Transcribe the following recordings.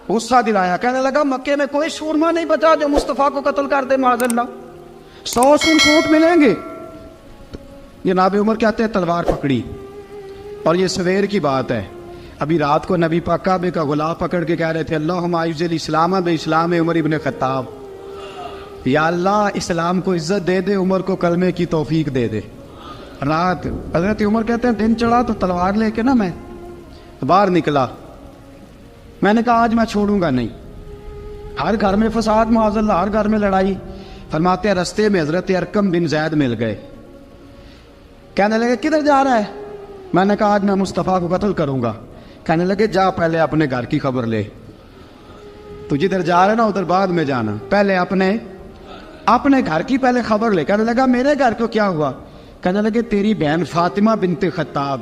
غصہ دلایا, کہنے لگا مکے میں کوئی سورما نہیں بچا جو مصطفیٰ کو قتل کر دے, معاذ اللہ, 100 سور ملیں گے. جناب عمر کہتے ہیں تلوار پکڑی, اور یہ سویر کی بات ہے, ابھی رات کو نبی پاک کعبے کا غلاف پکڑ کے کہہ رہے تھے اللہم اعز الاسلام باسلام عمر ابن خطاب, یا اللہ اسلام کو عزت دے دے, عمر کو کلمے کی توفیق دے دے. رات حضرت عمر کہتے ہیں دن چڑھا تو تلوار لے کے نا میں باہر نکلا, میں نے کہا آج میں چھوڑوں گا نہیں. ہر گھر میں فساد معاذ اللہ, ہر گھر میں لڑائی. فرماتے ہیں رستے میں حضرت ارقم بن زید مل گئے, کہنے لگے کدھر جا رہا ہے؟ میں نے کہا آج میں مصطفیٰ کو قتل کروں گا. کہنے لگے جا پہلے اپنے گھر کی خبر لے, تو جدھر جا رہے نا ادھر بعد میں جانا, پہلے اپنے گھر کی پہلے خبر لے. کہنے لگا میرے گھر کو کیا ہوا؟ کہنے لگے تیری بہن فاطمہ بنت خطاب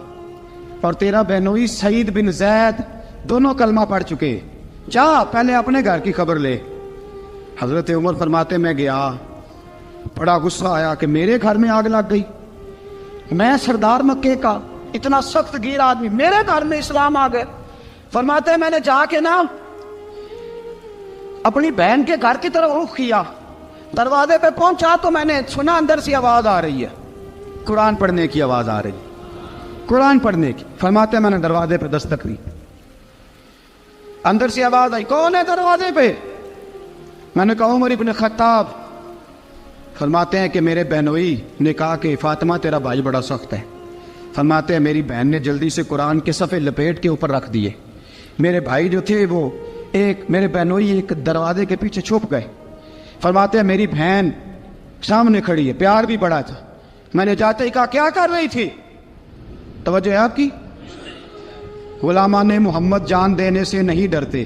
اور تیرا بہنوئی سعید بن زید دونوں کلمہ پڑھ چکے, جا پہلے اپنے گھر کی خبر لے. حضرت عمر فرماتے میں گیا, بڑا غصہ آیا کہ میرے گھر میں آگ لگ گئی, میں سردار مکے کا اتنا سخت گیر آدمی, میرے گھر میں اسلام آ گئے. فرماتے ہیں میں نے جا کے نا اپنی بہن کے گھر کی طرف رخ کیا, دروازے پہ پہنچا تو میں نے سنا اندر سے آواز آ رہی ہے, قرآن پڑھنے کی آواز آ رہی, قرآن پڑھنے کی. فرماتے ہیں میں نے دروازے پہ دستک دی, اندر سے آواز آئی کون ہے دروازے پہ؟ میں نے کہا عمر ابن خطاب. فرماتے ہیں کہ میرے بہنوئی نے کہا کہ فاطمہ تیرا بھائی بڑا سخت ہے. فرماتے ہیں میری بہن نے جلدی سے قرآن کے صفحے لپیٹ کے اوپر رکھ دیے. میرے بھائی جو تھے وہ میرے بہنوئی ایک دروازے کے پیچھے چھپ گئے. فرماتے ہیں میری بہن سامنے کھڑی ہے, پیار بھی بڑا تھا. میں نے جاتے ہی کہا کیا کر رہی تھی؟ توجہ ہے آپ کی؟ غلامان محمد جان دینے سے نہیں ڈرتے,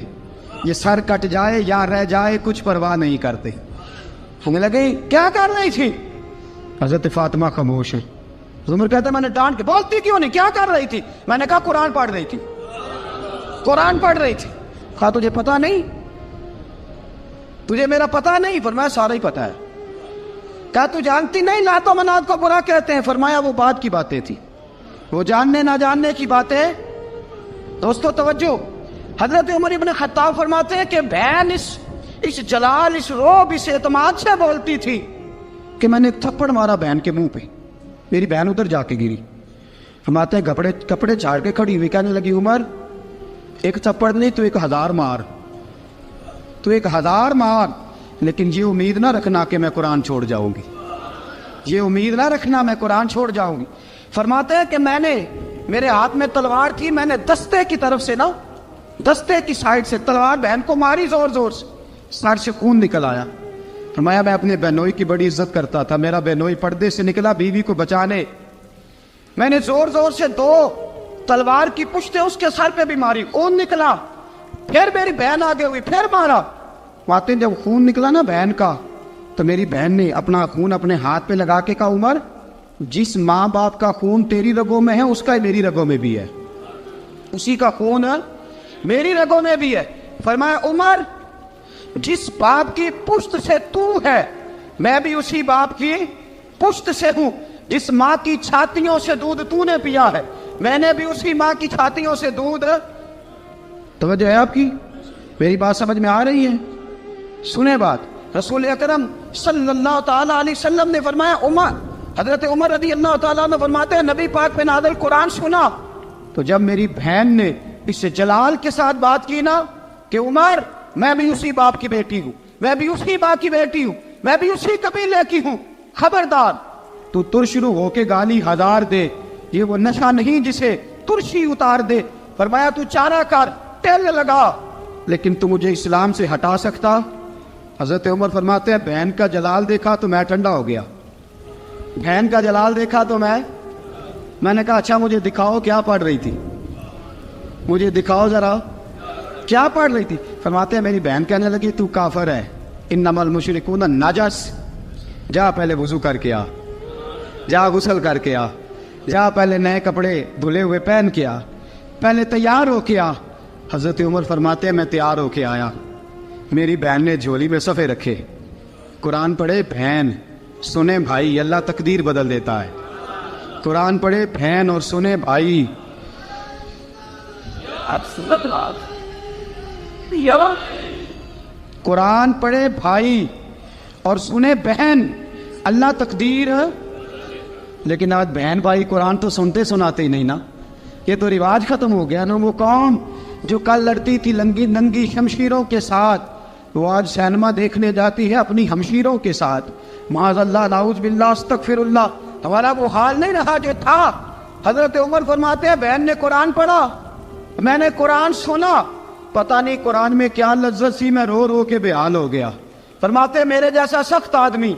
یہ سر کٹ جائے یا رہ جائے کچھ پرواہ نہیں کرتے. ہمیں لگے کیا کر رہی تھی؟ حضرت فاطمہ خاموش ہے. عمر کہتا ہے میں نے ڈانٹ کے, بولتی کیوں نہیں, کیا کر رہی تھی؟ میں نے کہا قرآن پڑھ رہی تھی, قرآن پڑھ رہی تھی. کہا تجھے پتا نہیں, تجھے میرا پتا نہیں؟ فرمایا سارا ہی پتا ہے. کہا تو جانتی نہیں لات و منات کو برا کہتے ہیں؟ فرمایا وہ بات کی باتیں تھی, وہ جاننے نہ جاننے کی باتیں. دوستو توجہ, حضرت عمر ابن خطاب فرماتے ہیں کہ بہن اس جلال, اس روب, اس اعتماد سے بولتی تھی کہ میں نے ایک تھپڑ مارا بہن کے منہ پہ, میری بہن ادھر جا کے گری. فرماتے ہیں کپڑے جھاڑ کے کھڑی ہوئی, کہنے لگی عمر ایک تھپڑ نہیں تو 1000 مار, تو 1000 مار, لیکن یہ امید نہ رکھنا کہ میں قرآن چھوڑ جاؤں گی, یہ امید نہ رکھنا میں قرآن چھوڑ جاؤں گی. فرماتے ہیں کہ میرے ہاتھ میں تلوار تھی, میں نے دستے کی طرف سے نا, دستے کی سائڈ سے تلوار بہن کو ماری زور زور سے, سر سے خون نکل آیا. فرمایا میں اپنے بہنوئی کی بڑی عزت کرتا تھا, میرا بہنوئی پردے سے نکلا بیوی کو بچانے, میں نے زور زور سے 2 تلوار کی پشتیں اس کے سر پہ بھی ماری, خون نکلا. پھر میری بہن آگے ہوئی, پھر مارا. ماتے جب خون نکلا نا بہن کا, تو میری بہن نے اپنا خون اپنے ہاتھ پہ لگا کے کہا عمر جس ماں باپ کا خون تیری رگوں میں ہے اس کا میری رگوں میں بھی ہے, اسی کا خون میری رگوں میں بھی ہے. فرمایا عمر جس باپ کی پشت سے تو ہے میں بھی اسی باپ کی پشت سے ہوں, جس ماں کی چھاتیوں سے دودھ تو نے پیا ہے میں نے بھی اسی ماں کی چھاتیوں سے دودھ. توجہ ہے آپ کی؟ میری بات سمجھ میں آ رہی ہے؟ سنیں بات. رسول اکرم صلی اللہ تعالیٰ علیہ وسلم نے فرمایا, حضرت عمر رضی اللہ تعالیٰ عنہ فرماتے ہیں نبی پاک پہ نازل قرآن سنا تو جب میری بہن نے اس سے جلال کے ساتھ بات کی نا کہ عمر میں بھی اسی باپ کی بیٹی ہوں, میں بھی اسی باپ کی بیٹی ہوں, میں بھی اسی قبیلے کی ہوں, خبردار تو ترشرو ہو کے گالی 1000 دے, یہ وہ نشہ نہیں جسے ترشی اتار دے. فرمایا تو چارہ کر, تیل لگا, لیکن تو مجھے اسلام سے ہٹا سکتا؟ حضرت عمر فرماتے ہیں بہن کا جلال دیکھا تو میں ٹھنڈا ہو گیا, بہن کا جلال دیکھا تو میں نے کہا اچھا مجھے دکھاؤ کیا پڑھ رہی تھی, مجھے دکھاؤ ذرا کیا پڑھ رہی تھی. فرماتے ہیں میری بہن کہنے لگی تو کافر ہے, انما المشرکون نجس, جا پہلے وضو کر کے آ, جا غسل کر کے آ, جا پہلے نئے کپڑے دھلے ہوئے پہن کے آ, پہلے تیار ہو کے آ. حضرت عمر فرماتے ہیں میں تیار ہو کے آیا, میری بہن نے جھولی میں صفحے رکھے, قرآن پڑھے بہن, سنیں بھائی اللہ تقدیر بدل دیتا ہے. قرآن پڑھے بہن اور سنیں بھائی. قرآن پڑھے بھائی اور سنے بہن، اللہ تقدیر. لیکن آج بہن بھائی قرآن تو سنتے سناتے ہی نہیں نا. یہ تو رواج ختم ہو گیا نا. وہ قوم جو کل لڑتی تھی ننگی شمشیروں کے ساتھ، وہ آج سینما دیکھنے جاتی ہے اپنی ہمشیروں کے ساتھ. معاذ اللہ، نعوذ باللہ، استغفر اللہ. ہمارا وہ حال نہیں رہا جو تھا. حضرت عمر فرماتے ہیں بہن نے قرآن پڑھا، میں نے قرآن سنا، پتہ نہیں قرآن میں کیا لذت سی، میں رو رو کے بے حال ہو گیا. فرماتے ہیں میرے جیسا سخت آدمی،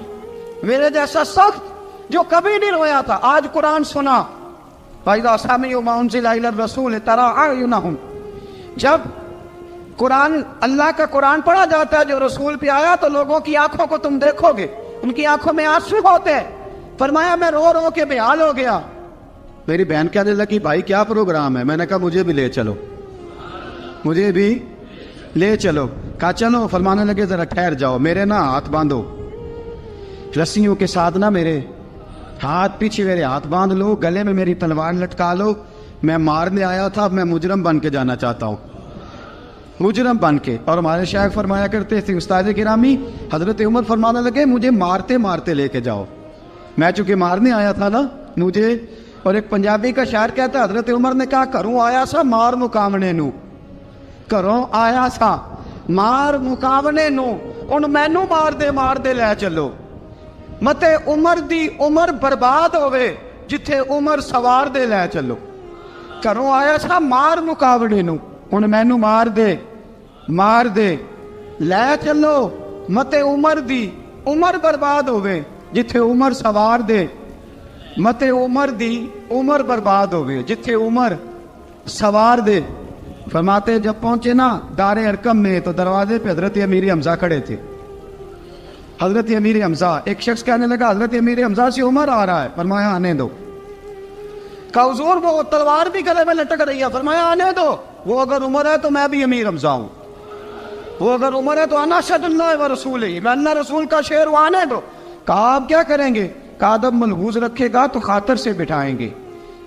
میرے جیسا سخت جو کبھی نہیں رویا تھا، آج قرآن سنا. فَإِذَا سَمِعُوا مَا أُنزِلَ إِلَى الرَّسُولِ تَرَىٰ أَعْيُنَهُمْ، جب قرآن، اللہ کا قرآن پڑھا جاتا ہے جو رسول پہ آیا، تو لوگوں کی آنکھوں کو تم دیکھو گے، ان کی آنکھوں میں آنسو ہوتے ہیں. فرمایا میں رو رو کے بے حال ہو گیا. میری بہن کہنے لگی بھائی کیا پروگرام ہے؟ میں نے کہا مجھے بھی لے چلو، مجھے بھی لے چلو. کہا چلو. فرمانے لگے ذرا ٹھہر جاؤ، میرے نا ہاتھ باندھو رسیوں کے ساتھ، نا میرے ہاتھ پیچھے میرے ہاتھ باندھ لو، گلے میں میری تلوار لٹکا لو. میں مارنے آیا تھا، اب میں مجرم بن کے جانا چاہتا ہوں، مجرم بن کے. اور ہمارے شیخ فرمایا کرتے تھے استاد گرامی، حضرت عمر فرمانے لگے مجھے مارتے مارتے لے کے جاؤ. میں چونکہ مارنے آیا تھا نا مجھے. اور ایک پنجابی کا شاعر کہتا ہے حضرت عمر نے کہا گھروں آیا سا مار مقامنے نو، گھروں آیا سا مار مقامنے نو، ان مینو مار دے لے چلو. متے عمر دی عمر برباد ہوئے جتھے عمر سوار دے لے چلو. گھروں آیا سا مار مقابلے نو، ان مینو مار دے لے چلو. متے عمر دی عمر برباد ہوئے جتھے عمر سوار دے، متے عمر دی عمر برباد ہوئے جتھے عمر سوار دے. فرماتے جب پہنچے نا دار ارقم میں تو دروازے پہ حضرت امیر حمزہ کھڑے تھے. حضرت امیر حمزہ، ایک شخص کہنے لگا حضرت امیر حمزہ سے عمر آ رہا ہے. فرمایا آنے دو. کہا حضور وہ تلوار بھی گلے میں لٹک رہی ہے. فرمایا آنے دو. وہ اگر عمر ہے تو میں بھی امیر حمزہ ہوں، وہ اگر عمر ہے تو انا اشہد اللہ و رسول ہی، میں اللہ رسول کا شعر ہوں، آنے دو. کہا آپ کیا کریں گے؟ کہا ادب ملحوظ رکھے گا تو خاطر سے بٹھائیں گے،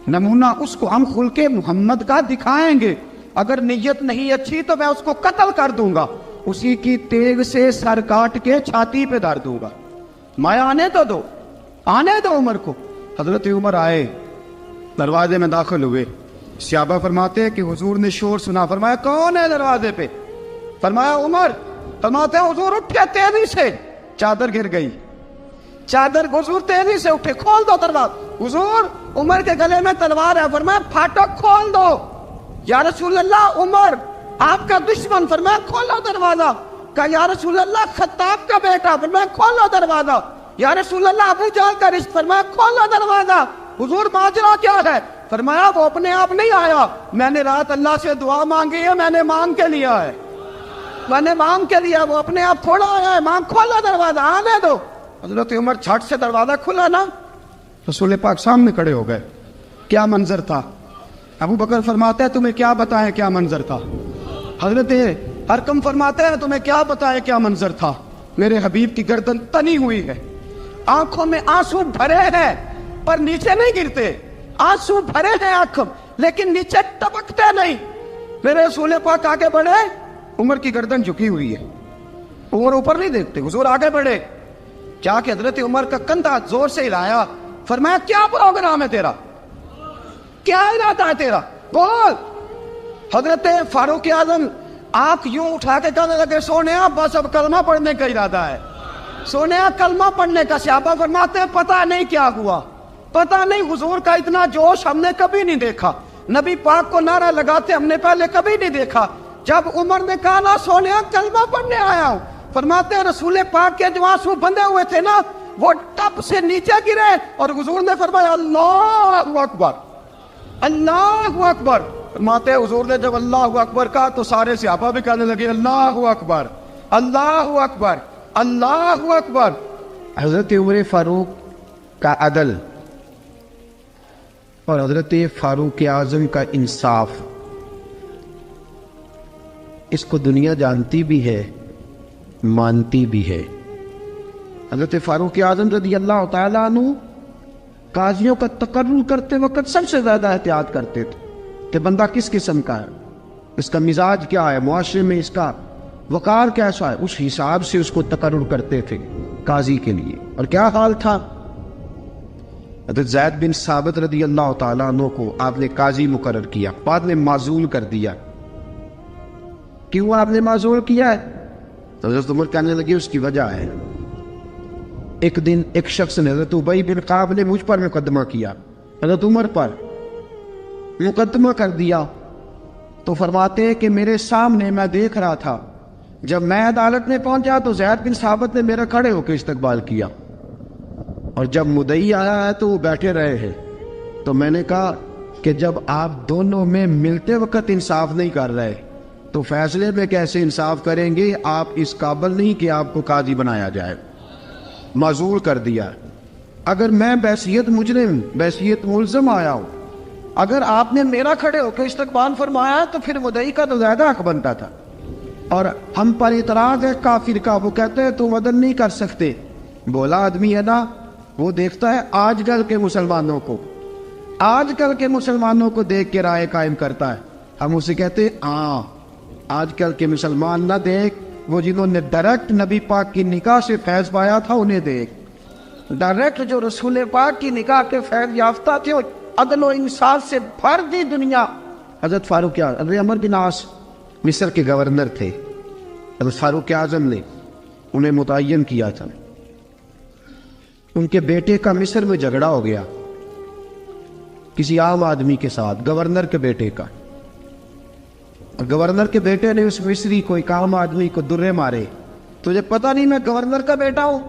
نمونہ اس کو ہم خلق محمد کا دکھائیں گے، اگر نیت نہیں اچھی تو میں اس کو قتل کر دوں گا، اسی کی تیغ سے سر کاٹ کے چھاتی پہ دھر دوں گا. میں آنے تو دو، آنے دو عمر کو. حضرت عمر آئے، دروازے میں داخل ہوئے. صحابہ فرماتے ہیں کہ حضور نے شور سنا. فرمایا کون ہے دروازے پہ؟ فرمایا عمر. فرماتے ہیں حضور اٹھے تیزی سے، چادر گر گئی، چادر. حضور تیزی سے اٹھے، کھول دو دروازہ. حضور عمر کے گلے میں تلوار ہے. فرمایا پھاٹک کھول دو. یا رسول اللہ عمر آپ کا دشمن. فرمایا کھولو دروازہ. کہا یا رسول اللہ خطاب کا بیٹا. فرمایا کھولو دروازہ. یا رسول اللہ ابو جہل کا رشت. فرمایا کھولو دروازہ. حضور ماجرا کیا ہے؟ فرمایا وہ اپنے آپ نہیں آیا، میں نے رات اللہ سے دعا مانگی ہے، میں نے مانگ کے لیا ہے، میں نے مانگ کے لیا، وہ اپنے آپ تھوڑا آیا ہے. مانگ. کھولا دروازہ، آنے دو. حضرت عمر چھٹ سے دروازہ کھلا نا، رسول پاک سامنے کھڑے ہو گئے. کیا منظر تھا؟ ابو بکر فرماتا ہے تمہیں کیا بتائیں کیا منظر تھا. حضرت ارقم فرماتے ہیں تمہیں کیا بتائیں کیا منظر تھا. میرے حبیب کی گردن تنی ہوئی ہے، آنکھوں میں آنسو بھرے ہیں پر نیچے نہیں گرتے. آنسو بھرے ہیں آنکھوں لیکن نیچے ٹپکتے نہیں. میرے رسول پاک آگے بڑھے، عمر کی گردن جھکی ہوئی ہے، عمر اوپر نہیں دیکھتے. حضور آگے بڑھے، جا کے حضرت عمر کا کندھا زور سے ہلایا. فرمایا کیا پروگرام ہے تیرا، کیا ارادہ ہے تیرا، بول. حضرت فاروق اعظم آنکھ یوں اٹھا کے کہنے لگے سونیا بس اب کلمہ پڑھنے کا ارادہ ہے، سونیا کلمہ پڑھنے کا. صحابہ فرماتے ہیں پتہ نہیں کیا ہوا، پتہ نہیں. حضور کا اتنا جوش ہم نے کبھی نہیں دیکھا، نبی پاک کو نعرہ لگاتے ہم نے پہلے کبھی نہیں دیکھا. جب عمر نے کہا نا سونیا کلمہ پڑھنے آیا ہوں، فرماتے ہیں رسول پاک کے جو آنسو بندھے ہوئے تھے نا وہ ٹپ سے نیچے گرے اور حضور نے فرمایا اللہ اکبر، اللہ اکبر. فرماتے ہیں حضور نے جب اللہ اکبر کہا تو سارے صحابہ بھی کہنے لگے اللہ اکبر، اللہ اکبر، اللہ اکبر. حضرت عمر فاروق کا عدل اور حضرت فاروق اعظم کا انصاف، اس کو دنیا جانتی بھی ہے، مانتی بھی ہے. حضرت فاروق اعظم رضی اللہ تعالیٰ عنہ قاضیوں کا تقرر کرتے وقت سب سے زیادہ احتیاط کرتے تھے کہ بندہ کس قسم کا ہے. اس کا مزاج کیا ہے, معاشرے میں اس کا وقار کیسا ہے, اس حساب سے اس کو تقرر کرتے تھے قاضی کے لیے. اور کیا حال تھا, حضرت زید بن ثابت رضی اللہ تعالیٰ عنہ کو آپ نے قاضی مقرر کیا, بعد میں معزول کر دیا. کیوں آپ نے معزول کیا ہے؟ حضرت عمر کہنے لگے اس کی وجہ ہے, ایک دن ایک شخص نے, حضرت ابی بن کعب نے مجھ پر مقدمہ کیا, حضرت عمر پر مقدمہ کر دیا. تو فرماتے ہیں کہ میرے سامنے میں دیکھ رہا تھا, جب میں عدالت میں پہنچا تو زید بن ثابت نے میرا کھڑے ہو کے استقبال کیا, اور جب مدعی آیا ہے تو وہ بیٹھے رہے ہیں. تو میں نے کہا کہ جب آپ دونوں میں ملتے وقت انصاف نہیں کر رہے تو فیصلے میں کیسے انصاف کریں گے؟ آپ اس قابل نہیں کہ آپ کو قاضی بنایا جائے. معزول کر دیا. اگر میں بحیثیت مجرم, بحیثیت ملزم آیا ہوں, اگر آپ نے میرا کھڑے ہو کے استقبال فرمایا تو پھر مدعی کا تو زیادہ حق بنتا تھا. اور ہم پر اعتراض ہے کافر کا, وہ کہتے ہیں تم عدل نہیں کر سکتے. بولا آدمی ہے نا, وہ دیکھتا ہے آج کل کے مسلمانوں کو, آج کل کے مسلمانوں کو دیکھ کے رائے قائم کرتا ہے. ہم اسے کہتے ہیں ہاں آج کل کے مسلمان نہ دیکھ, وہ جنہوں نے ڈائریکٹ نبی پاک کی نکاح سے فیض پایا تھا انہیں دیکھ. ڈائریکٹ جو رسول پاک کی نکاح کے فیض یافتہ تھے, عدل و انصاف سے بھر دی دنیا. حضرت فاروق اعظم, حضرت عمرو بن عاص مصر کے گورنر تھے, حضرت فاروق اعظم نے انہیں متعین کیا تھا. ان کے بیٹے کا مصر میں جھگڑا ہو گیا کسی عام آدمی کے ساتھ, گورنر کے بیٹے کا. اور گورنر کے بیٹے نے اس مصری کو, ایک عام آدمی کو درے مارے. تجھے پتہ نہیں میں گورنر کا بیٹا ہوں؟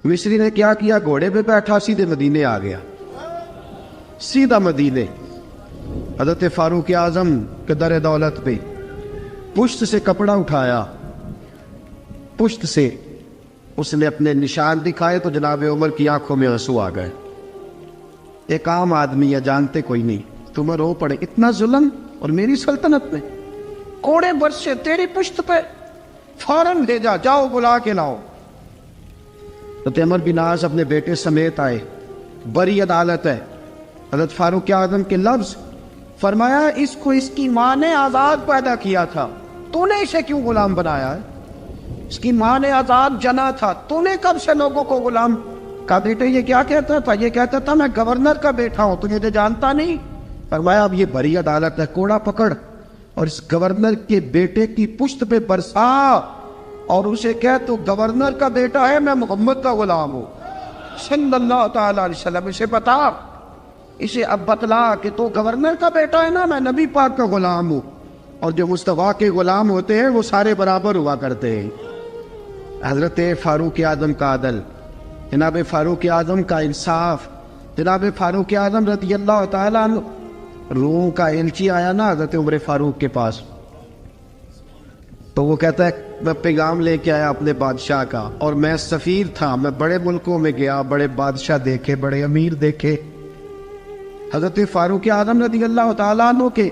مصری نے کیا کیا, گھوڑے پہ بیٹھا سیدھے مدینے آ گیا, سیدھا مدینے. حضرت فاروق اعظم کے در دولت پہ پشت سے کپڑا اٹھایا, پشت سے اس نے اپنے نشان دکھائے تو جناب عمر کی آنکھوں میں آنسو آ گئے. ایک عام آدمی ہے, جانتے کوئی نہیں, تمہیں رو پڑے اتنا ظلم, اور میری سلطنت میں کوڑے برسے تیری پشت پہ, فوراً بھیجا جاؤ بلا کے لاؤ. حضرت عمر بن عاص اپنے بیٹے سمیت آئے, بڑی عدالت ہے. حضرت فاروق اعظم کے لفظ, فرمایا اس کو اس کی ماں نے آزاد پیدا کیا تھا, تو نے اسے کیوں غلام بنایا ہے؟ اس کی ماں نے آزاد جنا تھا, تو نے کب سے لوگوں کو غلام کا؟ بیٹے یہ کیا کہتا تھا؟ یہ کہتا تھا میں گورنر کا بیٹا ہوں, تجھے تو جانتا نہیں. فرمایا اب یہ بڑی عدالت ہے, کوڑا پکڑ اور اس گورنر کے بیٹے کی پشت پہ برسا, اور اسے کہہ تو گورنر کا بیٹا ہے, میں محمد کا غلام ہوں صلی اللہ تعالی علیہ وسلم. اسے بتا, اسے اب بتلا کہ تو گورنر کا بیٹا ہے نا, میں نبی پاک کا غلام ہوں. اور جو مصطفیٰ کے غلام ہوتے ہیں وہ سارے برابر ہوا کرتے ہیں. حضرت فاروق اعظم کا عدل, جناب فاروق اعظم کا انصاف. جناب فاروق اعظم رضی اللہ تعالیٰ عنہ, روم کا ایلچی آیا نا حضرت عمر فاروق کے پاس, تو وہ کہتا ہے میں پیغام لے کے آیا اپنے بادشاہ کا, اور میں سفیر تھا, میں بڑے ملکوں میں گیا, بڑے بادشاہ دیکھے, بڑے امیر دیکھے. حضرت فاروق اعظم رضی اللہ تعالیٰ عنہ کے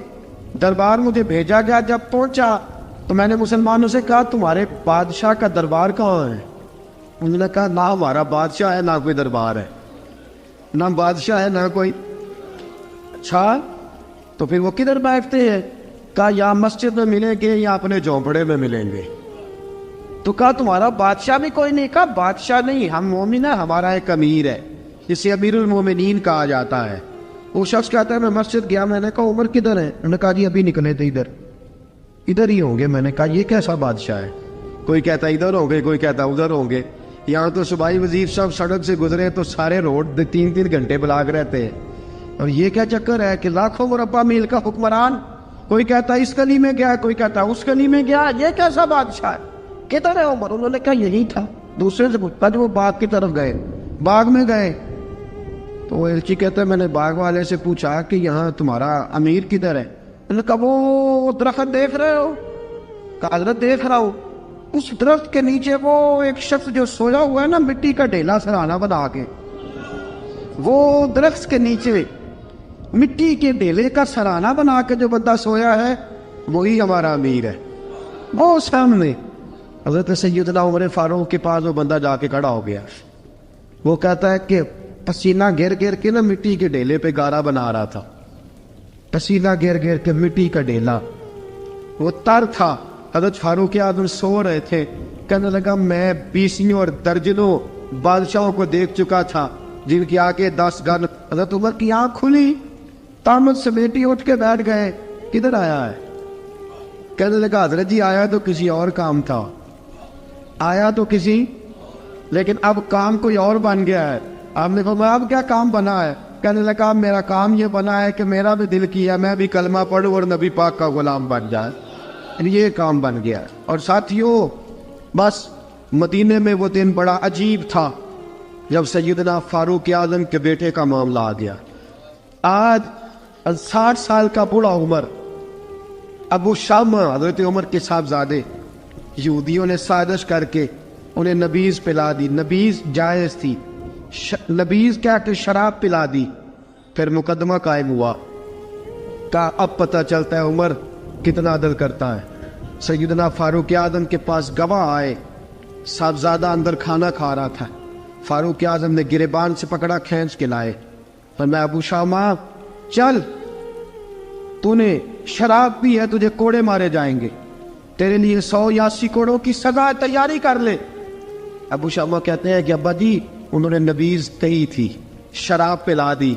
دربار مجھے بھیجا گیا. جب پہنچا تو میں نے مسلمانوں سے کہا تمہارے بادشاہ کا دربار کہاں ہے؟ انہوں نے کہا نہ ہمارا بادشاہ ہے, نہ کوئی دربار ہے, نہ بادشاہ ہے, نہ کوئی. اچھا تو پھر وہ کدھر بیٹھتے ہیں؟ کہا یا مسجد میں ملیں گے یا اپنے جھونپڑے میں ملیں گے. تو کہا تمہارا بادشاہ بھی کوئی نہیں؟ کہا بادشاہ نہیں, ہم مومن ہیں, ہمارا ایک امیر ہے جسے امیر المومنین کہا جاتا ہے. وہ شخص کہتا ہے میں مسجد گیا, میں نے کہا عمر کدھر ہے؟ انہوں نے کہا جی ابھی نکلے تھے, ادھر ہی ہوں گے. میں نے کہا یہ کیسا بادشاہ ہے؟ کوئی کہتا ادھر ہوں گے, کوئی کہتا ادھر ہوں گے. یہاں تو صوبائی وزیر صاحب سڑک سے گزرے تو سارے روڈ 3-3 گھنٹے بلاک رہتے ہیں, اور یہ کیا چکر ہے کہ لاکھوں مربع میل کا حکمران, کوئی کہتا اس گلی میں گیا, کوئی کہتا اس گلی میں گیا, یہ کیسا بادشاہ ہے؟ کدھر ہے عمر؟ انہوں نے کہا یہی تھا. دوسرے سے پوچھتا جو وہ باغ کی طرف گئے, باغ میں گئے. تو وہ ایلچی کہتا ہے میں نے باغ والے سے پوچھا کہ یہاں تمہارا امیر کدھر ہے؟ انہوں نے کہا وہ درخت دیکھ رہے ہو؟ کہا حضرت دیکھ رہا ہوں. اس درخت کے نیچے وہ ایک شخص جو سویا ہوا ہے نا, مٹی کا ڈھیلا سرہانہ بنا کے, وہ درخت کے نیچے مٹی کے ڈھیلے کا سرہانہ بنا کے جو بندہ سویا ہے وہی ہمارا امیر ہے. وہ سامنے حضرت سیدنا عمر فاروق کے پاس وہ بندہ جا کے کھڑا ہو گیا. وہ کہتا ہے کہ پسینہ گر گر کے نا مٹی کے ڈھیلے پہ گارا بنا رہا تھا, پسینہ گر گر کے مٹی کا ڈھیلا, وہ تر تھا. حضرت فاروق اعظم سو رہے تھے. کہنے لگا میں بیسیوں اور درجنوں بادشاہوں کو دیکھ چکا تھا جن کی آگے 10 گن. حضرت عمر کی آنکھ کھلی, تامت سے بیٹی اٹھ کے بیٹھ گئے, کدھر آیا ہے؟ کہنے لگا حضرت جی آیا تو کسی اور کام تھا, آیا تو کسی, لیکن اب کام کوئی اور بن گیا ہے. آپ نے فرمایا اب کیا کام بنا ہے؟ کہنے لگا میرا کام یہ بنا ہے کہ میرا بھی دل کیا میں بھی کلمہ پڑھوں اور نبی پاک کا غلام بن جائے. یہ کام بن گیا. اور ساتھیوں بس مدینے میں وہ دن بڑا عجیب تھا جب سیدنا فاروق اعظم کے بیٹے کا معاملہ آ گیا. آج 60 سال کا بوڑھا عمر, ابو شامہ حضرت عمر کے صاحبزادے, یہودیوں نے سازش کر کے انہیں نبیذ پلا دی. نبیذ جائز تھی, نبیذ کیا کہ شراب پلا دی. پھر مقدمہ قائم ہوا. کہا اب پتہ چلتا ہے عمر کتنا عدل کرتا ہے. سیدنا فاروق اعظم کے پاس گواہ آئے, صاحبزادہ اندر کھانا کھا رہا تھا. فاروق اعظم نے گریبان سے پکڑا, کھینچ کے لائے. فرمایا ابو شامہ چل, تو نے شراب پی ہے, تجھے کوڑے مارے جائیں گے, تیرے لیے 100 یا 80 کوڑوں کی سزا تیاری کر لے. ابو شامہ کہتے ہیں کہ ابا جی انہوں نے نبیذ کہی تھی, شراب پلا دی.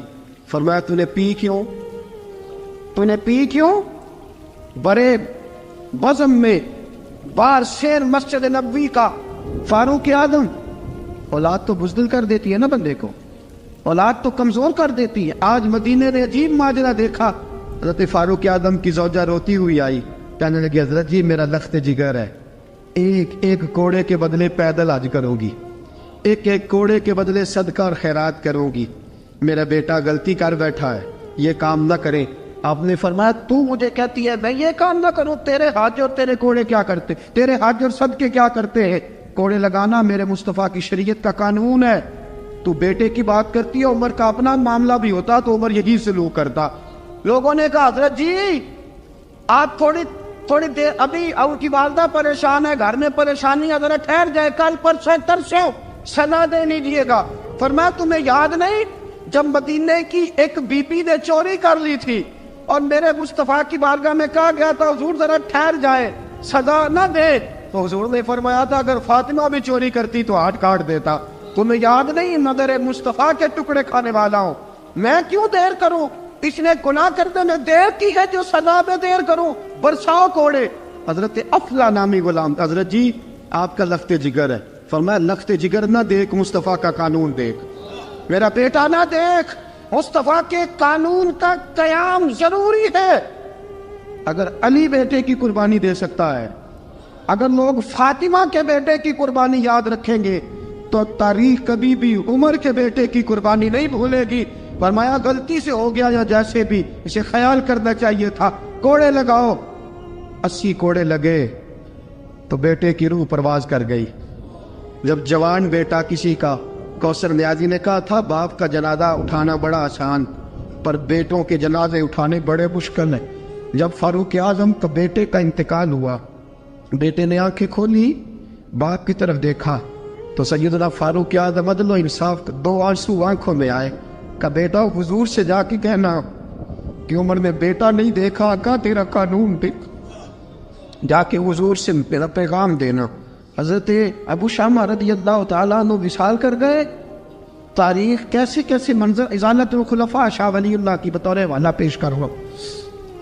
فرمایا تو نے پی کیوں؟ تو نے پی کیوں؟ بڑے بزم میں بار شیر مسجد نبوی کا فاروق اعظم. اولاد تو بزدل کر دیتی ہے نا بندے کو, اولاد تو کمزور کر دیتی ہے. آج مدینے نے عجیب ماجرا دیکھا. حضرت فاروق اعظم کی زوجہ روتی ہوئی آئی, کہنے لگی حضرت جی میرا لخت جگر ہے, ایک ایک کوڑے کے بدلے پیدل حج کروں گی, ایک ایک کوڑے کے بدلے صدقہ اور خیرات کروں گی. میرا بیٹا غلطی کر بیٹھا ہے, یہ کام نہ کرے. آپ نے فرمایا تو مجھے کہتی ہے میں یہ کام نہ کروں؟ تیرے حج اور تیرے کوڑے کیا کرتے, تیرے حج اور صدقے کیا کرتے ہیں؟ کوڑے لگانا میرے مصطفیٰ کی شریعت کا قانون ہے. تو بیٹے کی بات کرتی ہے, عمر کا اپنا معاملہ بھی ہوتا تو عمر یہی سلوک کرتا. لوگوں نے کہا حضرت جی آپ تھوڑی دیر, ابھی ان کی والدہ پریشان ہے, گھر میں پریشانی ہے, ذرا ٹھہر جائے, کل پرسوں ترسوں سزا دے لیجیے گا. فرمایا تمہیں یاد نہیں جب مدینے کی ایک بی بی نے چوری کر لی تھی اور میرے مصطفیٰ کی بارگاہ میں کہا گیا تھا حضور ذرا ٹھہر جائے, سزا نہ دے, تو حضور نے فرمایا تھا اگر فاطمہ بھی چوری کرتی تو ہاتھ کاٹ دیتا. تمہیں یاد نہیں نظر مصطفیٰ کے ٹکڑے کھانے والا ہوں, میں کیوں دیر کروں؟ اس نے گناہ کرتے میں دیر کی ہے جو سزا میں دیر کروں, برساؤ کوڑے. حضرت افلا نامی غلام, حضرت جی آپ کا لخت جگر ہے. فرمایا لخت جگر نہ دیکھ, مصطفیٰ کا قانون دیکھ. میرا بیٹا نہ دیکھ, مصطفیٰ کے قانون کا قیام ضروری ہے. اگر علی بیٹے کی قربانی دے سکتا ہے, اگر لوگ فاطمہ کے بیٹے کی قربانی یاد رکھیں گے تو تاریخ کبھی بھی عمر کے بیٹے کی قربانی نہیں بھولے گی. فرمایا غلطی سے ہو گیا یا جیسے بھی, اسے خیال کرنا چاہیے تھا. کوڑے لگاؤ. 80 کوڑے لگے تو بیٹے کی روح پرواز کر گئی. جب جوان بیٹا کسی کا, کوثر نیازی نے کہا تھا باپ کا جنازہ اٹھانا بڑا آسان پر بیٹوں کے جنازے اٹھانے بڑے مشکل ہیں. جب فاروق اعظم کا بیٹے کا انتقال ہوا, بیٹے نے آنکھیں کھولی, باپ کی طرف دیکھا تو سیدنا فاروق اعظم عدل و انصاف 2 آنسو آنکھوں میں آئے. کہ بیٹا حضور سے جا کے کہنا کہ عمر نے بیٹا نہیں دیکھا, کا تیرا قانون دیکھ, جا کے حضور سے میرا پیغام دینا. حضرت ابو شامہ رضی اللہ تعالیٰ عنہ وصال کر گئے. تاریخ کیسے کیسے منظر ازالت الخلفاء شاہ ولی اللہ کی بطور والا پیش کرو.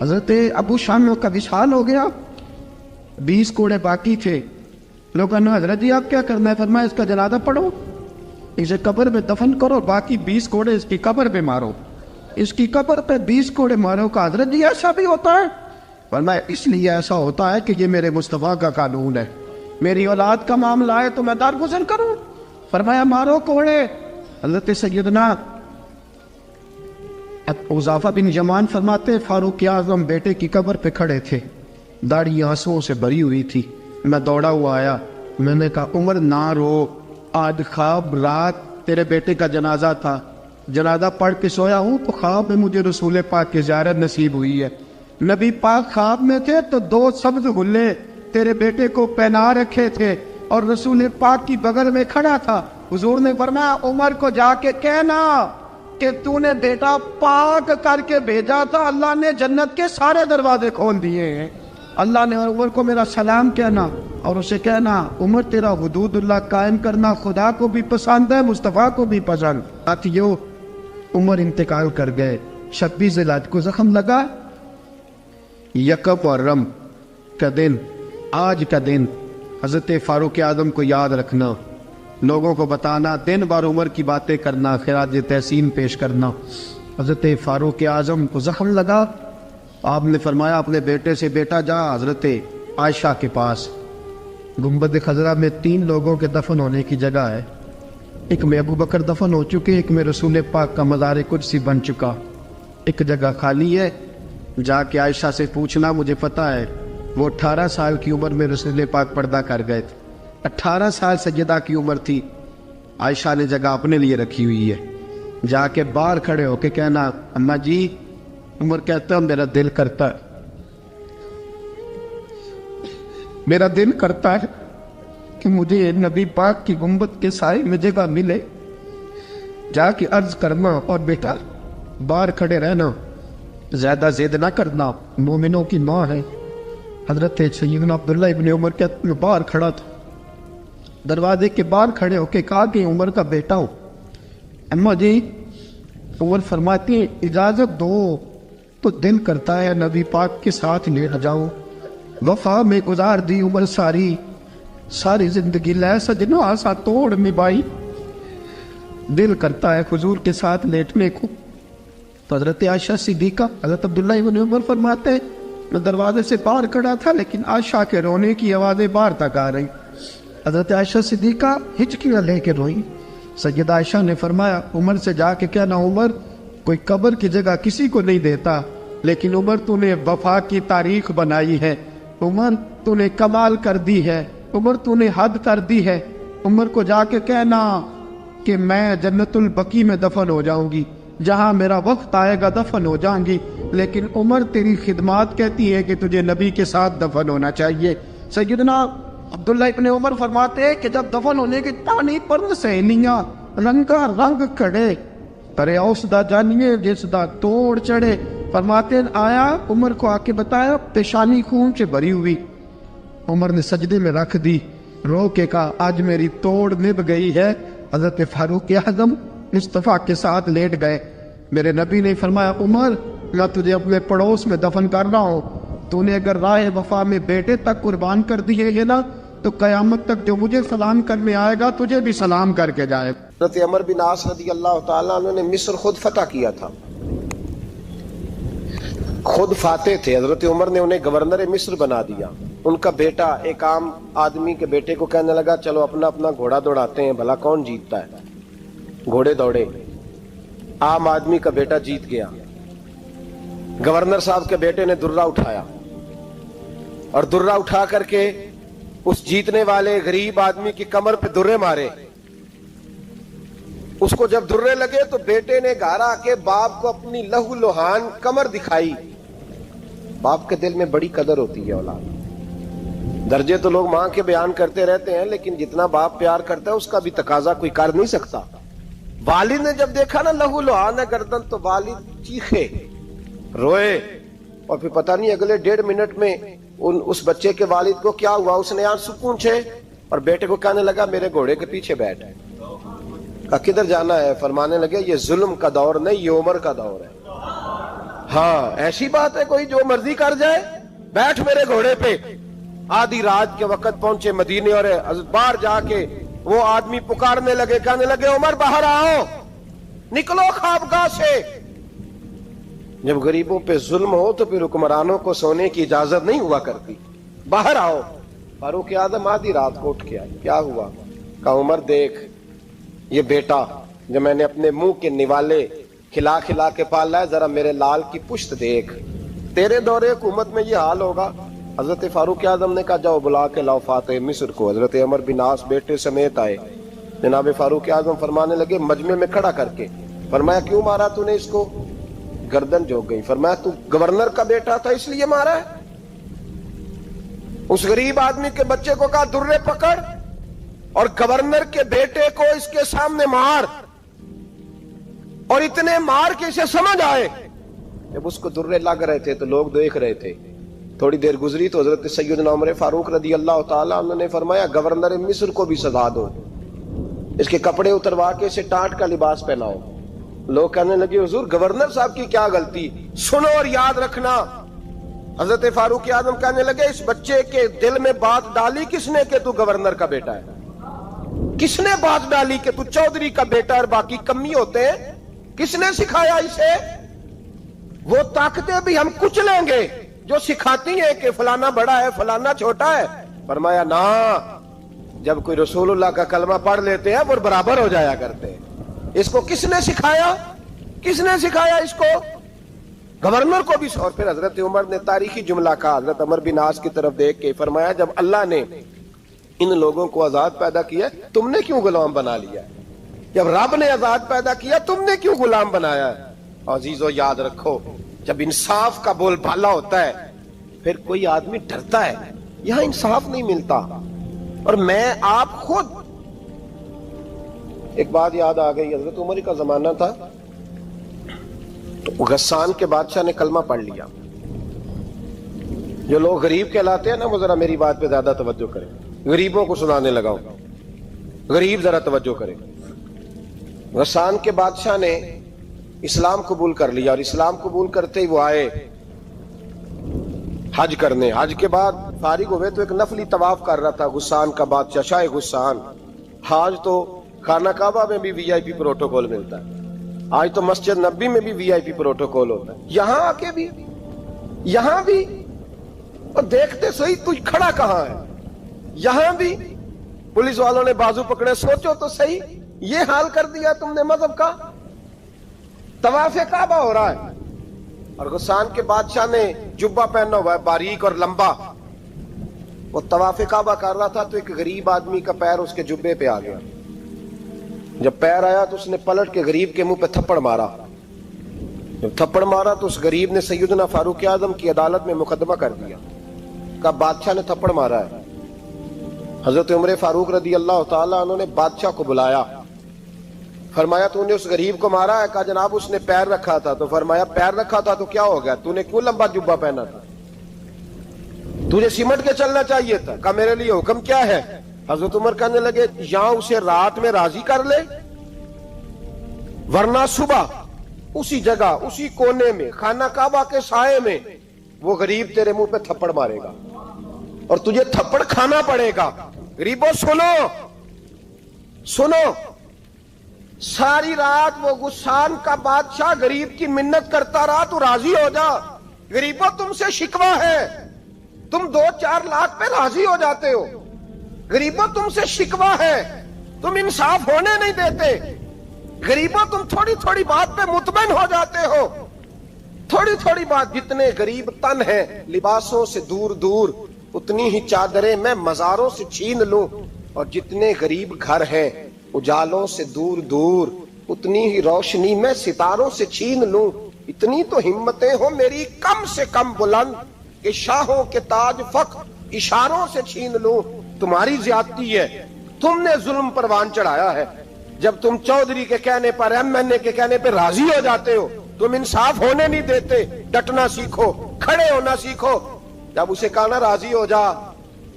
حضرت ابو شامہ کا وصال ہو گیا, 20 کوڑے باقی تھے. لوگوں نے حضرت جی آپ کیا کرنا ہے؟ فرمایا اس کا جنازہ پڑھو, اسے قبر میں دفن کرو, باقی 20 کوڑے اس کی قبر پہ مارو, اس کی قبر پہ 20 کوڑے مارو. کا حضرت جی ایسا بھی ہوتا ہے؟ فرمایا اس لیے ایسا ہوتا ہے کہ یہ میرے مصطفیٰ کا قانون ہے, میری اولاد کا معاملہ ہے تو میں درگزر کروں. فرمایا مارو کوڑے. حضرت سیدنا حذیفہ بن یمان فرماتے فاروق اعظم بیٹے کی قبر پہ کھڑے تھے, داڑھی آنسوؤں سے بھری ہوئی تھی. میں دوڑا ہوا آیا, میں نے کہا عمر نہ رو, آج خواب رات تیرے بیٹے کا جنازہ تھا, جنازہ پڑھ کے سویا ہوں تو خواب میں مجھے رسول پاک کی زیارت نصیب ہوئی ہے. نبی پاک خواب میں تھے تو 2 سبز غلے تیرے بیٹے کو پہنا رکھے تھے اور رسول پاک کی بغل میں کھڑا تھا. حضور نے فرمایا عمر کو جا کے کہنا کہ تو نے بیٹا پاک کر کے بھیجا تھا, اللہ نے جنت کے سارے دروازے کھول دیے ہیں. اللہ نے عمر کو میرا سلام کہنا اور اسے کہنا عمر تیرا حدود اللہ قائم کرنا خدا کو بھی پسند ہے، مصطفیٰ کو بھی پسند۔ ساتھیو عمر انتقال کر گئے، 26 ذوالحج کو زخم لگا۔ یکم محرم کا دن، آج کا دن حضرت فاروق اعظم کو یاد رکھنا، لوگوں کو بتانا، دن بھر عمر کی باتیں کرنا، خراج تحسین پیش کرنا۔ حضرت فاروق اعظم کو زخم لگا، آپ نے فرمایا اپنے بیٹے سے بیٹا جا حضرت عائشہ کے پاس، گنبد خضرا میں 3 لوگوں کے دفن ہونے کی جگہ ہے، ایک میں ابو بکر دفن ہو چکے، ایک میں رسول پاک کا مزار قدسی بن چکا، ایک جگہ خالی ہے، جا کے عائشہ سے پوچھنا، مجھے پتہ ہے وہ 18 سال کی عمر میں رسول پاک پردہ کر گئے تھے، 18 سال سیدہ کی عمر تھی، عائشہ نے جگہ اپنے لیے رکھی ہوئی ہے، جا کے باہر کھڑے ہو کے کہنا اماں جی، عمر کہتا ہے میرا دل کرتا ہے، میرا دل کرتا ہے کہ مجھے نبی پاک کی گنبد کے سائے میں جگہ ملے، جا کے عرض کرنا، اور بیٹا باہر کھڑے رہنا، زیادہ زید نہ کرنا، مومنوں کی ماں ہے۔ حضرت سیدنا عبداللہ ابن عمر کے باہر کھڑا تھا، دروازے کے باہر کھڑے ہو کے کہا کہ عمر کا بیٹا ہو۔ اماں جی، عمر فرماتی ہیں اجازت دو تو دل کرتا ہے نبی پاک کے ساتھ لیٹ جاؤں، وفا میں گزار دی عمر ساری زندگی لے سجنو آسا توڑ نبھائی، دل کرتا ہے حضور کے ساتھ لیٹنے کو۔ تو حضرت عائشہ صدیقہ، حضرت عبداللہ ابن عمر فرماتے ہیں میں دروازے سے باہر کھڑا تھا لیکن عائشہ کے رونے کی آوازیں باہر تک آ رہی، حضرت عائشہ صدیقہ ہچکیاں لے کے روئی۔ سیدہ عائشہ نے فرمایا عمر سے جا کے کہنا عمر کوئی قبر کی جگہ کسی کو نہیں دیتا، لیکن عمر تو نے وفا کی تاریخ بنائی ہے، عمر تو نے کمال کر دی ہے، عمر تو نے حد کر دی ہے، عمر کو جا کے کہنا کہ میں جنت البقیع میں دفن ہو جاؤں گی، جہاں میرا وقت آئے گا دفن ہو جاؤں گی، لیکن عمر تیری خدمات کہتی ہے کہ تجھے نبی کے ساتھ دفن ہونا چاہیے۔ سیدنا عبداللہ ابن عمر فرماتے ہیں کہ جب دفن ہونے کی تانی پر سہیلیاں رنگا رنگ کھڑے، ترے اوس دا جانیے جس دا توڑ چڑھے، فرماتے ہیں آیا عمر کو آ کے بتایا پیشانی خون سے بھری ہوئی، عمر نے سجدے میں رکھ دی، رو کے کہا آج میری توڑ نبھ گئی ہے۔ حضرت فاروق اعظم مصطفیٰ کے ساتھ لیٹ گئے، میرے نبی نے فرمایا عمر میں تجھے اپنے پڑوس میں دفن کر رہا ہوں، تو نے اگر راہ وفا میں بیٹے تک قربان کر دیے ہے نا تو قیامت تک جو مجھے سلام کرنے آئے گا تجھے بھی سلام کر کے جائے۔ حضرت عمر بن عاص رضی اللہ تعالیٰ عنہ نے مصر خود فتح کیا تھا، خود فاتح تھے، حضرت عمر نے انہیں گورنر مصر بنا دیا۔ ان کا بیٹا ایک عام آدمی کے بیٹے کو کہنے لگا چلو اپنا اپنا گھوڑا دوڑاتے ہیں، بھلا کون جیتتا ہے۔ گھوڑے دوڑے، عام آدمی کا بیٹا جیت گیا، گورنر صاحب کے بیٹے نے درہ اٹھایا اور درہ اٹھا کر کے اس جیتنے والے غریب آدمی کی کمر پہ درے مارے۔ اس کو جب درے لگے تو بیٹے نے گھر آ کے باپ کو اپنی لہو لوہان کمر دکھائی۔ باپ کے دل میں بڑی قدر ہوتی ہے اولاد، درجے تو لوگ ماں کے بیان کرتے رہتے ہیں لیکن جتنا باپ پیار کرتا ہے اس کا بھی تقاضا کوئی کر نہیں سکتا۔ والد نے جب دیکھا نا لہو لوہان ہے گردن تو والد چیخے، روئے، اور پھر پتہ نہیں اگلے 1.5 منٹ میں اس بچے کے والد کو کیا ہوا، اس نے آنسو پونچھے اور بیٹے کو کہنے لگا میرے گھوڑے کے پیچھے بیٹھ۔ کہا کدھر جانا ہے؟ فرمانے لگے یہ ظلم کا دور نہیں، یہ عمر کا دور ہے۔ ہاں ایسی بات ہے کوئی جو مرضی کر جائے؟ بیٹھ میرے گھوڑے پہ۔ آدھی رات کے وقت پہنچے مدینے اور باہر جا کے وہ آدمی پکارنے لگے، کہنے لگے عمر باہر آؤ، نکلو خوابگاہ سے۔ جب غریبوں پہ ظلم ہو تو پھر حکمرانوں کو سونے کی اجازت نہیں ہوا کرتی، باہر آؤ۔ فاروق اعظم آدھی رات کو اٹھ کے آئے، کیا ہوا؟ کہا عمر دیکھ یہ بیٹا جو میں نے اپنے منہ کے نوالے کھلا کھلا کے پالا ہے، ذرا میرے لال کی پشت دیکھ، تیرے دور حکومت میں یہ حال ہوگا۔ حضرت فاروق اعظم نے کہا جاؤ بلا کے لاؤ فاتح مصر کو۔ حضرت عمر بن عاص بیٹے سمیت آئے، جناب فاروق اعظم فرمانے لگے مجمع میں کھڑا کر کے، فرمایا کیوں مارا تو نے اس کو؟ گردن جھک گئی۔ فرمایا تو گورنر کا بیٹا تھا اس لیے مارا ہے؟ اس غریب آدمی کے بچے کو کہا درے پکڑ اور گورنر کے بیٹے کو اس کے سامنے مار، اور اتنے مار کے اسے سمجھ آئے۔ جب اس کو درے لگ رہے تھے تو لوگ دیکھ رہے تھے، تھوڑی دیر گزری تو حضرت سیدنا عمر فاروق رضی اللہ تعالیٰ عنہ نے فرمایا گورنر مصر کو بھی سزا دو، اس کے کپڑے اتروا کے اسے ٹاٹ کا لباس پہناؤ۔ لوگ کہنے لگے حضور گورنر صاحب کی کیا غلطی، سنو اور یاد رکھنا۔ حضرت فاروق اعظم کہنے لگے اس بچے کے دل میں بات ڈالی کس نے کہ تو گورنر کا بیٹا ہے؟ کس نے بات ڈالی کہ تو چودھری کا بیٹا اور باقی کمی ہوتے ہیں؟ کس نے سکھایا اسے؟ وہ طاقتیں بھی ہم کچھ لیں گے جو سکھاتی ہیں کہ فلانا بڑا ہے فلانا چھوٹا ہے۔ فرمایا نا، جب کوئی رسول اللہ کا کلمہ پڑھ لیتے ہیں وہ برابر ہو جایا کرتے ہیں۔ اس کو کس نے سکھایا؟ کس نے سکھایا اس کو؟ گورنر کو بھی۔ اور پھر حضرت عمر نے تاریخی جملہ کہا، حضرت عمر بن عاص کی طرف دیکھ کے فرمایا جب اللہ نے ان لوگوں کو آزاد پیدا کیا تم نے کیوں غلام بنا لیا؟ جب رب نے آزاد پیدا کیا تم نے کیوں غلام بنایا؟ عزیزو یاد رکھو، جب انصاف کا بول بالا ہوتا ہے پھر کوئی آدمی ڈرتا ہے، یہاں انصاف نہیں ملتا۔ اور میں آپ خود ایک بات یاد آ گئی، حضرت عمر کا زمانہ تھا، غسان کے بادشاہ نے کلمہ پڑھ لیا۔ جو لوگ غریب کہلاتے ہیں نا وہ ذرا میری بات پہ زیادہ توجہ کریں، غریبوں کو سنانے لگا ہوں، غریب ذرا توجہ کریں۔ غسان کے بادشاہ نے اسلام قبول کر لیا، اور اسلام قبول کرتے ہی وہ آئے حج کرنے۔ حج کے بعد فارغ ہوئے تو ایک نفلی طواف کر رہا تھا غسان کا بادشاہ، شاہ غسان۔ حج تو خانہ کعبہ میں بھی وی آئی پی پروٹوکول ملتا ہے، آج تو مسجد نبی میں بھی وی آئی پی پروٹوکول ہوتا ہے، یہاں آ کے بھی، یہاں بھی۔ اور دیکھتے صحیح تو کھڑا کہاں ہے؟ یہاں بھی پولیس والوں نے بازو پکڑے، سوچو تو صحیح یہ حال کر دیا تم نے مذہب کا۔ طواف کعبہ ہو رہا ہے اور غسان کے بادشاہ نے جبہ پہنا ہوا ہے باریک اور لمبا، وہ طواف کعبہ کر رہا تھا تو ایک غریب آدمی کا پیر اس کے جبے پہ آ گیا۔ جب پیر آیا تو اس نے پلٹ کے غریب کے منہ پہ تھپڑ مارا۔ جب تھپڑ مارا تو اس غریب نے سیدنا فاروق اعظم کی عدالت میں مقدمہ کر دیا، کہا بادشاہ نے تھپڑ مارا ہے۔ حضرت عمر فاروق رضی اللہ تعالیٰ عنہ نے بادشاہ کو بلایا، فرمایا تو نے اس غریب کو مارا ہے؟ کہا جناب اس نے پیر رکھا تھا۔ تو فرمایا پیر رکھا تھا تو کیا ہو گیا؟ تو نے کیوں لمبا جبہ پہنا تھا؟ تجھے سمٹ کے چلنا چاہیے تھا۔ کہا میرے لیے حکم کیا ہے؟ حضرت عمر کہنے لگے یہاں اسے رات میں راضی کر لے، ورنہ صبح اسی جگہ اسی کونے میں خانہ کعبہ کے سائے میں وہ غریب تیرے منہ پہ تھپڑ مارے گا اور تجھے تھپڑ کھانا پڑے گا۔ غریبوں سنو سنو، ساری رات وہ غسان کا بادشاہ غریب کی منت کرتا رہا تو راضی ہو جا۔ غریبوں تم سے شکوہ ہے، تم 2-4 لاکھ پہ راضی ہو جاتے ہو۔ غریبوں تم سے شکوہ ہے، تم انصاف ہونے نہیں دیتے۔ غریبوں تم تھوڑی تھوڑی بات پہ مطمئن ہو جاتے ہو، تھوڑی تھوڑی بات۔ جتنے غریب تن ہیں لباسوں سے دور دور، اتنی ہی چادریں میں مزاروں سے چھین لوں، اور جتنے غریب گھر ہیں اجالوں سے دور دور، اتنی ہی روشنی میں ستاروں سے چھین لوں۔ اتنی تو ہمتیں ہو میری کم سے کم بلند کہ شاہوں کے تاج فخر اشاروں سے چھین لوں۔ تمہاری زیادتی ہے، تم نے ظلم پروان چڑھایا ہے۔ جب تم چودھری کے کہنے پر ایم این اے کے کہنے پہ راضی ہو جاتے ہو، تم انصاف ہونے نہیں دیتے۔ ڈٹنا سیکھو، کھڑے ہونا سیکھو۔ جب اسے کہا نا راضی ہو جا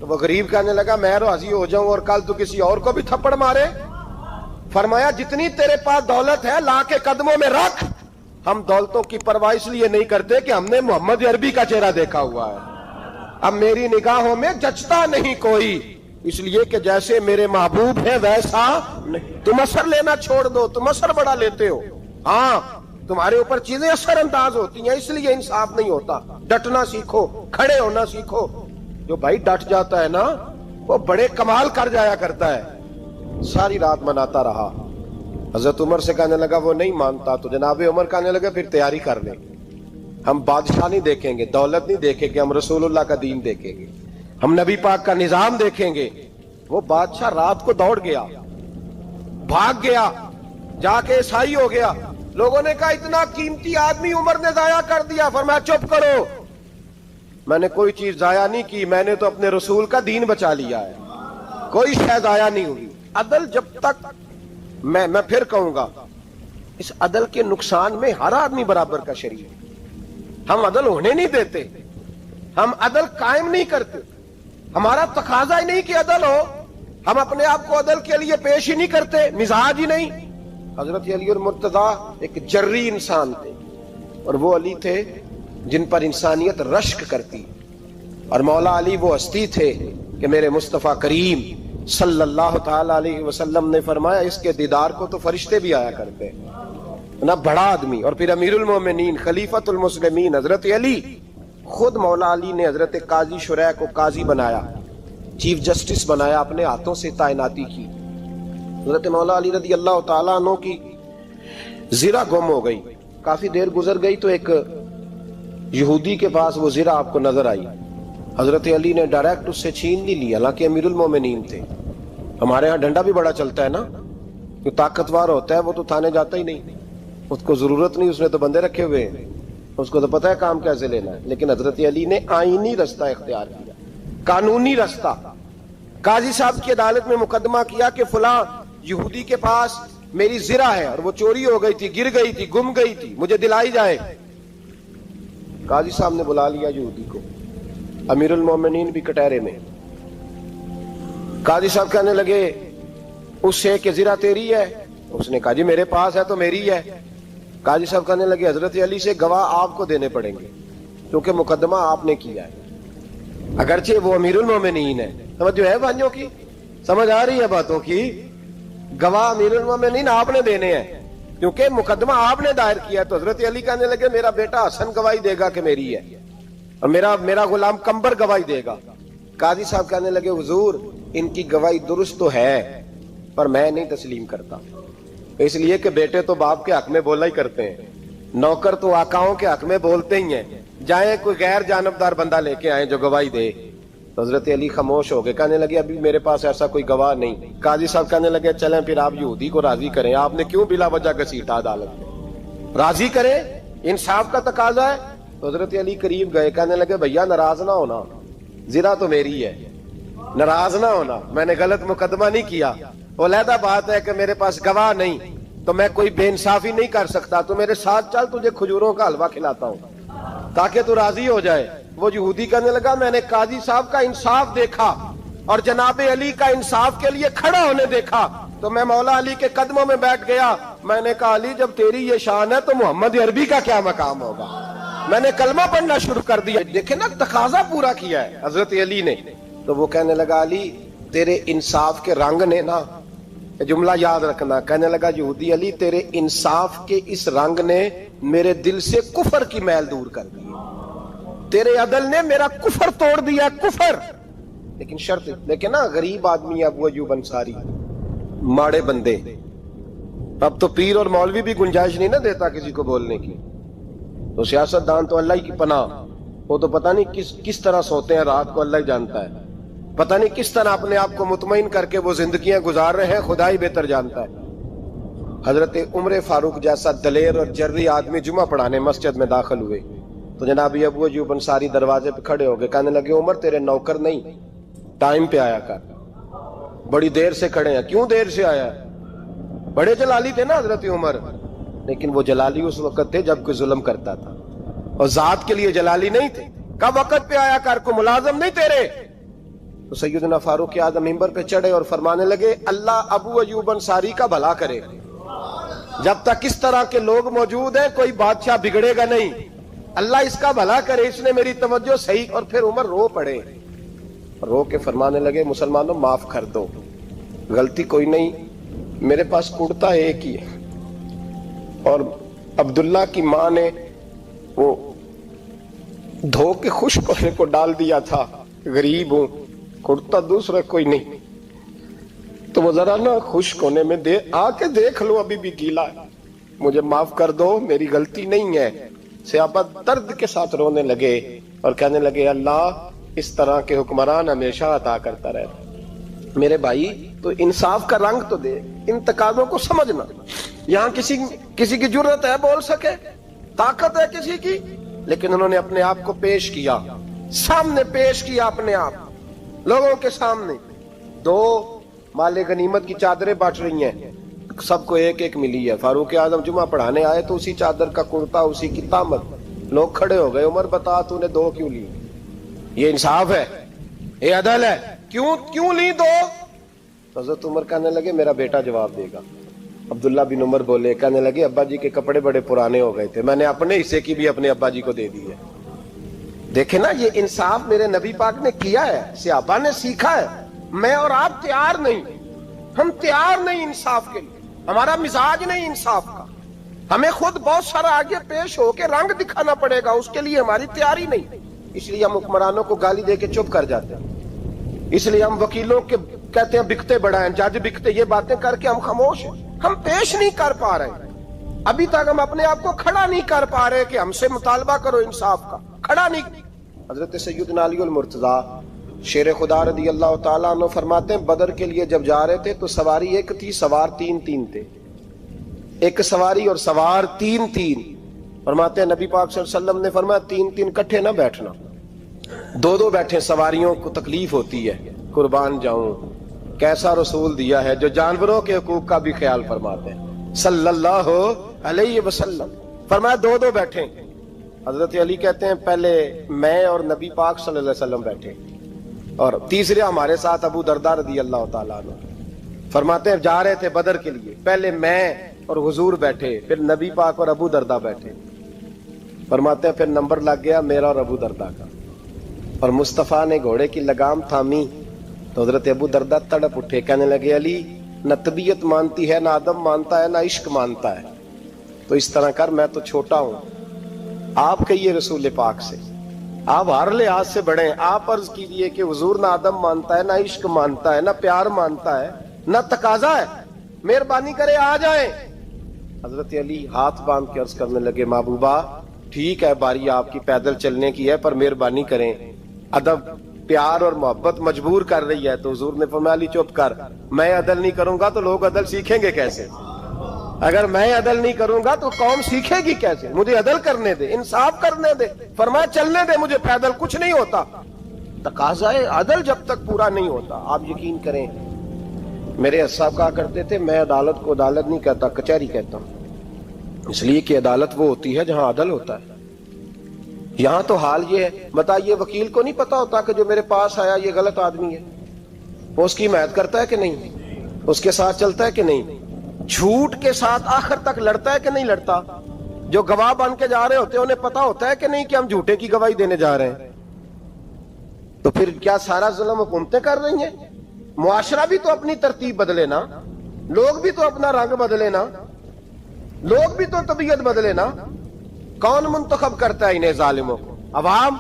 تو وہ غریب کہنے لگا میں راضی ہو جاؤں اور کل تو کسی اور کو بھی تھپڑ مارے؟ فرمایا جتنی تیرے پاس دولت ہے لا کے قدموں میں رکھ۔ ہم دولتوں کی پرواہ اس لیے نہیں کرتے کہ ہم نے محمد عربی کا چہرہ دیکھا ہوا ہے، اب میری نگاہوں میں جچتا نہیں کوئی، اس لیے کہ جیسے میرے محبوب ہیں ویسا نہیں۔ تم اثر لینا چھوڑ دو، تم اثر بڑا لیتے ہو۔ ہاں تمہارے اوپر چیزیں اثر انداز ہوتی ہیں، اس لیے انصاف نہیں ہوتا۔ ڈٹنا سیکھو، کھڑے ہونا سیکھو۔ جو بھائی ڈٹ جاتا ہے نا وہ بڑے کمال کر جایا کرتا ہے۔ ساری رات مناتا رہا۔ حضرت عمر سے کہنے لگا وہ نہیں مانتا، تو جناب عمر کہنے لگا پھر تیاری کر لیں، ہم بادشاہ نہیں دیکھیں گے، دولت نہیں دیکھیں گے، ہم رسول اللہ کا دین دیکھیں گے، ہم نبی پاک کا نظام دیکھیں گے۔ وہ بادشاہ رات کو دوڑ گیا، بھاگ گیا، جا کے عیسائی ہو گیا۔ لوگوں نے کہا اتنا قیمتی آدمی عمر نے ضائع کر دیا۔ فرمایا چپ کرو، میں نے کوئی چیز ضائع نہیں کی، میں نے تو اپنے رسول کا دین بچا لیا ہے، کوئی شے ضائع نہیں ہوئی۔ عدل جب تک میں پھر کہوں گا، اس عدل کے نقصان میں ہر آدمی برابر کا شریک ہے۔ ہم عدل ہونے نہیں دیتے، ہم عدل قائم نہیں کرتے, ہمارا تقاضا ہی نہیں کہ عدل ہو, ہم اپنے آپ کو عدل کے لیے پیش ہی نہیں کرتے, مزاج ہی نہیں. حضرت علی اور مرتضیٰ ایک جری انسان تھے, اور وہ علی تھے جن پر انسانیت رشک کرتی, اور مولا علی وہ ہستی تھے کہ میرے مصطفیٰ کریم صلی اللہ تعالی علیہ وسلم نے فرمایا اس کے دیدار کو تو فرشتے بھی آیا کرتے نا, بڑا آدمی. اور پھر امیر المومنین خلیفۃ المسلمین حضرت علی, خود مولا علی نے حضرت قاضی شریح کو قاضی بنایا, چیف جسٹس بنایا, اپنے ہاتھوں سے تعیناتی کی. حضرت مولا علی رضی اللہ تعالیٰ عنہ کی زرہ گم ہو گئی, کافی دیر گزر گئی تو ایک یہودی کے پاس وہ زرہ آپ کو نظر آئی. حضرت علی نے ڈائریکٹ اس سے چھین نہیں لی, حالانکہ امیر المومنین تھے. ہمارے ہاں ڈنڈا بھی بڑا چلتا ہے نا, جو طاقتور ہوتا ہے وہ تو تھانے جاتا ہی نہیں, اس کو ضرورت نہیں, اس نے تو بندے رکھے ہوئے ہیں, اس کو تو پتہ ہے کام کیسے لینا ہے. لیکن حضرت علی نے آئینی رستہ اختیار کیا, قانونی رستہ. قاضی صاحب کی عدالت میں مقدمہ کیا کہ فلاں یہودی کے پاس میری زرہ ہے اور وہ چوری ہو گئی تھی, گر گئی تھی, گم گئی تھی, مجھے دلائی جائے. قاضی صاحب نے بلا لیا یہودی کو, امیر المومنین بھی کٹہرے میں. قاضی صاحب کہنے لگے اس سے کہ زرہ تیری ہے؟ اس نے کہا جی میرے پاس ہے تو میری ہے. قاضی صاحب کہنے لگے حضرت علی سے گواہ آپ کو دینے پڑیں گے کیونکہ مقدمہ آپ نے کیا ہے, اگرچہ وہ امیر المومنین ہے. سمجھ ہے بھائیوں کی, سمجھ آ رہی ہے باتوں کی؟ گواہ امیر المومنین آپ نے دینے ہیں کیونکہ مقدمہ آپ نے دائر کیا. تو حضرت علی کہنے لگے میرا بیٹا حسن گواہی دے گا کہ میری ہے, اور میرا غلام کمبر گواہی دے گا. قاضی صاحب کہنے لگے حضور ان کی گواہی درست تو ہے پر میں نہیں تسلیم کرتا, اس لیے کہ بیٹے تو باپ کے حق میں بولا ہی کرتے ہیں, نوکر تو آقاؤں کے حق میں بولتے ہی ہیں, جائیں کوئی غیر جانبدار بندہ لے کے آئیں جو گواہی دے. تو حضرت علی خاموش ہو گئے, کہنے لگے ابھی میرے پاس ایسا کوئی گواہ نہیں. قاضی صاحب کہنے لگے چلیں پھر آپ یہودی کو راضی کریں, آپ نے کیوں بلا وجہ گھسیٹا عدالت میں, راضی کریں, انصاف کا تقاضا ہے. تو حضرت علی قریب گئے, کہنے لگے بھیا ناراض نہ ہونا, زرہ تو میری ہے, ناراض نہ ہونا, میں نے غلط مقدمہ نہیں کیا. علیحدہ بات ہے کہ میرے پاس گواہ نہیں تو میں کوئی بے انصافی نہیں کر سکتا, تو میرے ساتھ چل تجھے کھجوروں کا حلوہ کھلاتا ہوں تاکہ تو راضی ہو جائے. وہ یہودی کہنے لگا میں نے قاضی صاحب کا انصاف دیکھا اور جناب علی کا انصاف کے لیے کھڑا ہونے دیکھا تو میں مولا علی کے قدموں میں بیٹھ گیا. میں نے کہا علی جب تیری یہ شان ہے تو محمد عربی کا کیا مقام ہوگا. میں نے کلمہ پڑھنا شروع کر دیا. دیکھیں نا تقاضا پورا کیا ہے حضرت علی نے. تو وہ کہنے لگا علی تیرے انصاف کے رنگ نے نا, جملہ یاد رکھنا, کہنے لگا یہودی علی تیرے انصاف کے اس رنگ نے میرے دل سے کفر کی میل دور کر دی, تیرے عدل نے میرا کفر توڑ دیا, کفر. لیکن شرط دیکھیں نا, غریب آدمی ابو ایوب انصاری, ماڑے بندے, اب تو پیر اور مولوی بھی گنجائش نہیں نہ دیتا کسی کو بولنے کی, تو سیاست دان تو اللہ ہی کی پناہ, وہ تو پتہ نہیں کس طرح سوتے ہیں رات کو, اللہ ہی جانتا ہے, پتہ نہیں کس طرح اپنے آپ کو مطمئن کر کے وہ زندگیاں گزار رہے ہیں, خدا ہی بہتر جانتا ہے. حضرت عمر فاروق جیسا دلیر اور جرری آدمی جمعہ پڑھانے مسجد میں داخل ہوئے تو جناب ابو ایوب انصاری دروازے پہ کھڑے ہو گئے, کہنے لگے عمر تیرے نوکر نہیں, ٹائم پہ آیا کر, بڑی دیر سے کھڑے ہیں. کیوں دیر سے آیا؟ بڑے جلالی تھے نا حضرت عمر, لیکن وہ جلالی اس وقت تھے جب کوئی ظلم کرتا تھا, اور ذات کے لیے جلالی نہیں تھے. کب وقت پہ آیا کر, کو ملازم نہیں تیرے. تو سیدنا فاروق اعظم منبر پہ چڑھے اور فرمانے لگے اللہ ابو ایوب انصاری کا بھلا کرے, جب تک اس طرح کے لوگ موجود ہیں کوئی بادشاہ بگڑے گا نہیں, اللہ اس کا بھلا کرے, اس نے میری توجہ صحیح. اور پھر عمر رو پڑے, رو کے فرمانے لگے مسلمانوں معاف کر دو, غلطی کوئی نہیں, میرے پاس کرتا ایک ہی ہے, اور عبداللہ کی ماں نے وہ دھو کے خشک ہونے کو ڈال دیا تھا, غریب ہوں, کرتا دوسرا کوئی نہیں, تو وہ ذرا نا خشک ہونے میں آ کے دیکھ لو ابھی بھی گیلا ہے, مجھے معاف کر دو, میری غلطی نہیں ہے. صحابہ درد کے ساتھ رونے لگے اور کہنے لگے اللہ اس طرح کے حکمران ہمیشہ عطا کرتا رہے. میرے بھائی تو انصاف کا رنگ تو دے, ان تقاضوں کو سمجھنا. یہاں کسی کی جرت ہے بول سکے, طاقت ہے کسی کی, لیکن انہوں نے اپنے آپ کو پیش کیا, سامنے پیش کیا اپنے آپ لوگوں کے سامنے. دو مال غنیمت کی چادریں بانٹ رہی ہیں, سب کو ایک ایک ملی ہے. فاروق اعظم جمعہ پڑھانے آئے تو اسی چادر کا کرتا, اسی کی تامت. لوگ کھڑے ہو گئے, عمر بتا تو نے دو کیوں لی؟ یہ انصاف ہے, یہ عدل ہے. کیوں لی دو؟ تو حضرت عمر کہنے لگے میرا بیٹا جواب دے گا. عبداللہ بن عمر بولے, کہنے لگے ابا جی کے کپڑے بڑے پرانے ہو گئے تھے, میں نے اپنے حصے کی بھی اپنے ابا جی کو دے دی ہے. دیکھیں نا, یہ انصاف میرے نبی پاک نے کیا ہے, صحابہ نے سیکھا ہے. میں اور آپ تیار نہیں, ہم تیار نہیں انصاف کے لیے, ہمارا مزاج نہیں انصاف کا. ہمیں خود بہت سارا آگے پیش ہو کے رنگ دکھانا پڑے گا, اس کے لیے ہماری تیاری نہیں. اس لیے ہم حکمرانوں کو گالی دے کے چپ کر جاتے ہیں. اس لیے ہم وکیلوں کے کہتے ہیں بکتے بڑا ہیں, جج بکتے, یہ باتیں کر کے ہم خاموش ہیں. ہم پیش نہیں کر پا رہے, ابھی تک ہم اپنے آپ کو کھڑا نہیں کر پا رہے کہ ہم سے مطالبہ کرو انصاف کا, کھڑا نہیں. حضرت سیدنا علی المرتضی شیر خدا رضی اللہ تعالیٰ عنہ فرماتے ہیں بدر کے لیے جب جا رہے تھے تو سواری ایک تھی, سوار تین تھے. ایک سواری اور سوار تین. فرماتے ہیں نبی پاک صلی اللہ علیہ وسلم نے فرمایا تین کٹھے نہ بیٹھنا, دو بیٹھے, سواریوں کو تکلیف ہوتی ہے. قربان جاؤں, کیسا رسول دیا ہے جو جانوروں کے حقوق کا بھی خیال فرماتے ہیں صلی اللہ علیہ وسلم. فرمایا دو بیٹھے. حضرت علی کہتے ہیں پہلے میں اور نبی پاک صلی اللہ علیہ وسلم بیٹھے, اور تیسرے ہمارے ساتھ ابو درداء رضی اللہ تعالیٰ عنہ. فرماتے ہیں جا رہے تھے بدر کے لیے, پہلے میں اور حضور بیٹھے, پھر نبی پاک اور ابو درداء بیٹھے. فرماتے ہیں پھر نمبر لگ گیا میرا اور ابو درداء کا, اور مصطفیٰ نے گھوڑے کی لگام تھامی تو حضرت ابو درداء تڑپ اٹھے, کہنے لگے علی نہ طبیعت مانتی ہے, نہ ادب مانتا ہے, نہ عشق مانتا ہے, تو اس طرح کر, میں تو چھوٹا ہوں, آپ کہیے رسول پاک سے, آپ ہر لحاظ سے بڑے ہیں, آپ عرض کیجئے کہ حضور نہ ادب مانتا ہے, نہ عشق مانتا ہے, نہ پیار مانتا ہے, نہ تقاضا ہے, مہربانی کرے آ جائیں. حضرت علی ہاتھ باندھ کے عرض کرنے لگے محبوبہ ٹھیک ہے, باری آپ کی پیدل چلنے کی ہے, پر مہربانی کریں, ادب پیار اور محبت مجبور کر رہی ہے. تو حضور نے فرمایا علی چپ کر, میں عدل نہیں کروں گا تو لوگ عدل سیکھیں گے کیسے؟ اگر میں عدل نہیں کروں گا تو قوم سیکھے گی کیسے؟ مجھے عدل کرنے دے, انصاف کرنے دے. فرمایا چلنے دے مجھے, پیدل کچھ نہیں ہوتا. تقاضا عدل جب تک پورا نہیں ہوتا, آپ یقین کریں میرے صاحب کہا کرتے تھے میں عدالت کو عدالت نہیں کہتا, کچہری کہتا ہوں, اس لیے کہ عدالت وہ ہوتی ہے جہاں عدل ہوتا ہے. یہاں تو حال یہ ہے, بتائیے وکیل کو نہیں پتا ہوتا کہ جو میرے پاس آیا یہ غلط آدمی ہے, وہ اس کی حمایت کرتا ہے کہ نہیں, اس کے ساتھ چلتا ہے کہ نہیں, جھوٹ کے ساتھ آخر تک لڑتا ہے کہ نہیں لڑتا. جو گواہ بن کے جا رہے ہوتے ہیں انہیں پتا ہوتا ہے کہ نہیں کہ ہم جھوٹے کی گواہی دینے جا رہے ہیں. تو پھر کیا سارا ظلم حکومتیں کر رہی ہیں؟ معاشرہ بھی تو اپنی ترتیب بدلے نا, لوگ بھی تو اپنا رنگ بدلے نا, لوگ بھی تو طبیعت بدلے نا. کون منتخب کرتا ہے انہیں ظالموں کو؟ عوام,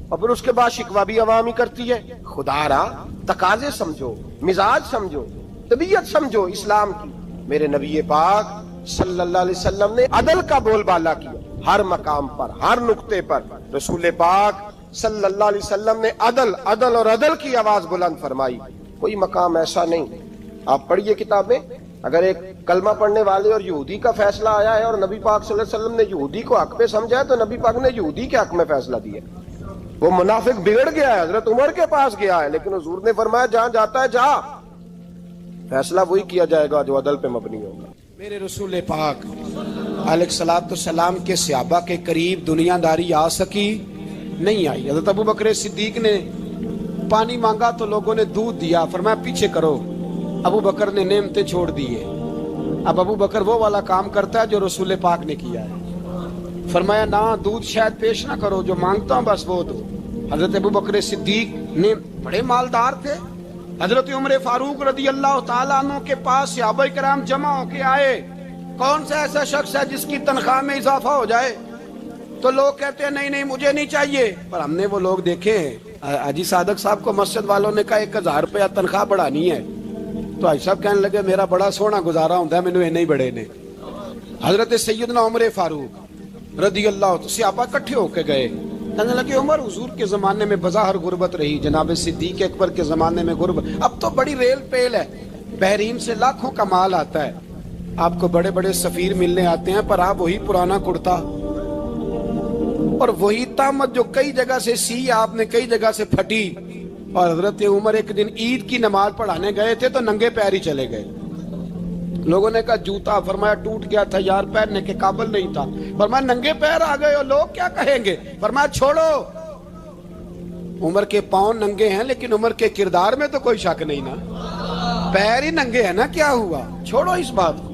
اور پھر اس کے بعد شکوہ بھی عوام ہی کرتی ہے. خدا را تقاضے سمجھو, مزاج سمجھو, طبیعت سمجھو اسلام کی. میرے نبی پاک صلی اللہ علیہ وسلم نے عدل کا بول بالا کیا ہر مقام پر, ہر نقطے پر. رسول پاک صلی اللہ علیہ وسلم نے عدل اور عدل کی آواز بلند فرمائی. کوئی مقام ایسا نہیں. آپ پڑھیے کتابیں, اگر ایک کلمہ پڑھنے والے اور یہودی کا فیصلہ آیا ہے اور نبی پاک صلی اللہ علیہ وسلم نے یہودی کو حق پہ سمجھا ہے, تو نبی پاک نے یہودی کے حق میں فیصلہ دیا. وہ منافق بگڑ گیا ہے, حضرت عمر کے پاس گیا ہے, لیکن حضور نے فرمایا جہاں جاتا ہے جا, فیصلہ وہی کیا جائے گا جو عدل پہ مبنی ہوگا. میرے رسول پاک علیہ الصلوۃ والسلام کے صحابہ کے قریب دنیا داری آ سکی نہیں آئی. حضرت ابو بکر صدیق نے پانی مانگا تو لوگوں نے دودھ دیا, فرمایا پیچھے کرو. ابو بکر نے نعمتیں چھوڑ دیے. اب ابو بکر وہ والا کام کرتا ہے جو رسول پاک نے کیا ہے. فرمایا نہ دودھ شاید پیش نہ کرو, جو مانگتا ہوں بس وہ دو. حضرت ابو بکر صدیق نے بڑے مالدار تھے. حضرت عمر فاروق رضی اللہ تعالیٰ عنہ کے پاس صحابہ کرام جمع ہو کے آئے. کون سا ایسا شخص ہے جس کی تنخواہ میں اضافہ ہو جائے؟ تو لوگ کہتے ہیں نہیں مجھے نہیں چاہیے. پر ہم نے وہ لوگ دیکھے ہیں, حاجی صادق صاحب کو مسجد والوں نے کہا 1000 روپیہ تنخواہ بڑھانی ہے, تو حاجی صاحب کہنے لگے میرا بڑا سونا گزارا ہوتا ہے, مینوں نہیں بڑے نے. حضرت سیدنا عمر فاروق رضی اللہ, صحابہ کٹھے ہو کے گئے, کہنے لگے عمر حضور کے زمانے میں بظاہر غربت رہی, جناب صدیق اکبر کے زمانے میں غربت, اب تو بڑی ریل پیل ہے, بحرین سے لاکھوں کا مال آتا ہے, آپ کو بڑے بڑے سفیر ملنے آتے ہیں, پر آپ وہی پرانا کرتا اور وہی طامت جو کئی جگہ سے سی آپ نے کئی جگہ سے پھٹی. اور حضرت عمر ایک دن عید کی نماز پڑھانے گئے تھے تو ننگے پیر ہی چلے گئے. لوگوں نے کہا جوتا, فرمایا ٹوٹ گیا تھا یار, پہننے کے قابل نہیں تھا. فرمایا ننگے پیر آ گئے اور لوگ کیا کہیں گے؟ فرمایا چھوڑو, عمر کے پاؤں ننگے ہیں لیکن عمر کے کردار میں تو کوئی شک نہیں نا. پیر ہی ننگے ہیں نا, کیا ہوا؟ چھوڑو اس بات کو.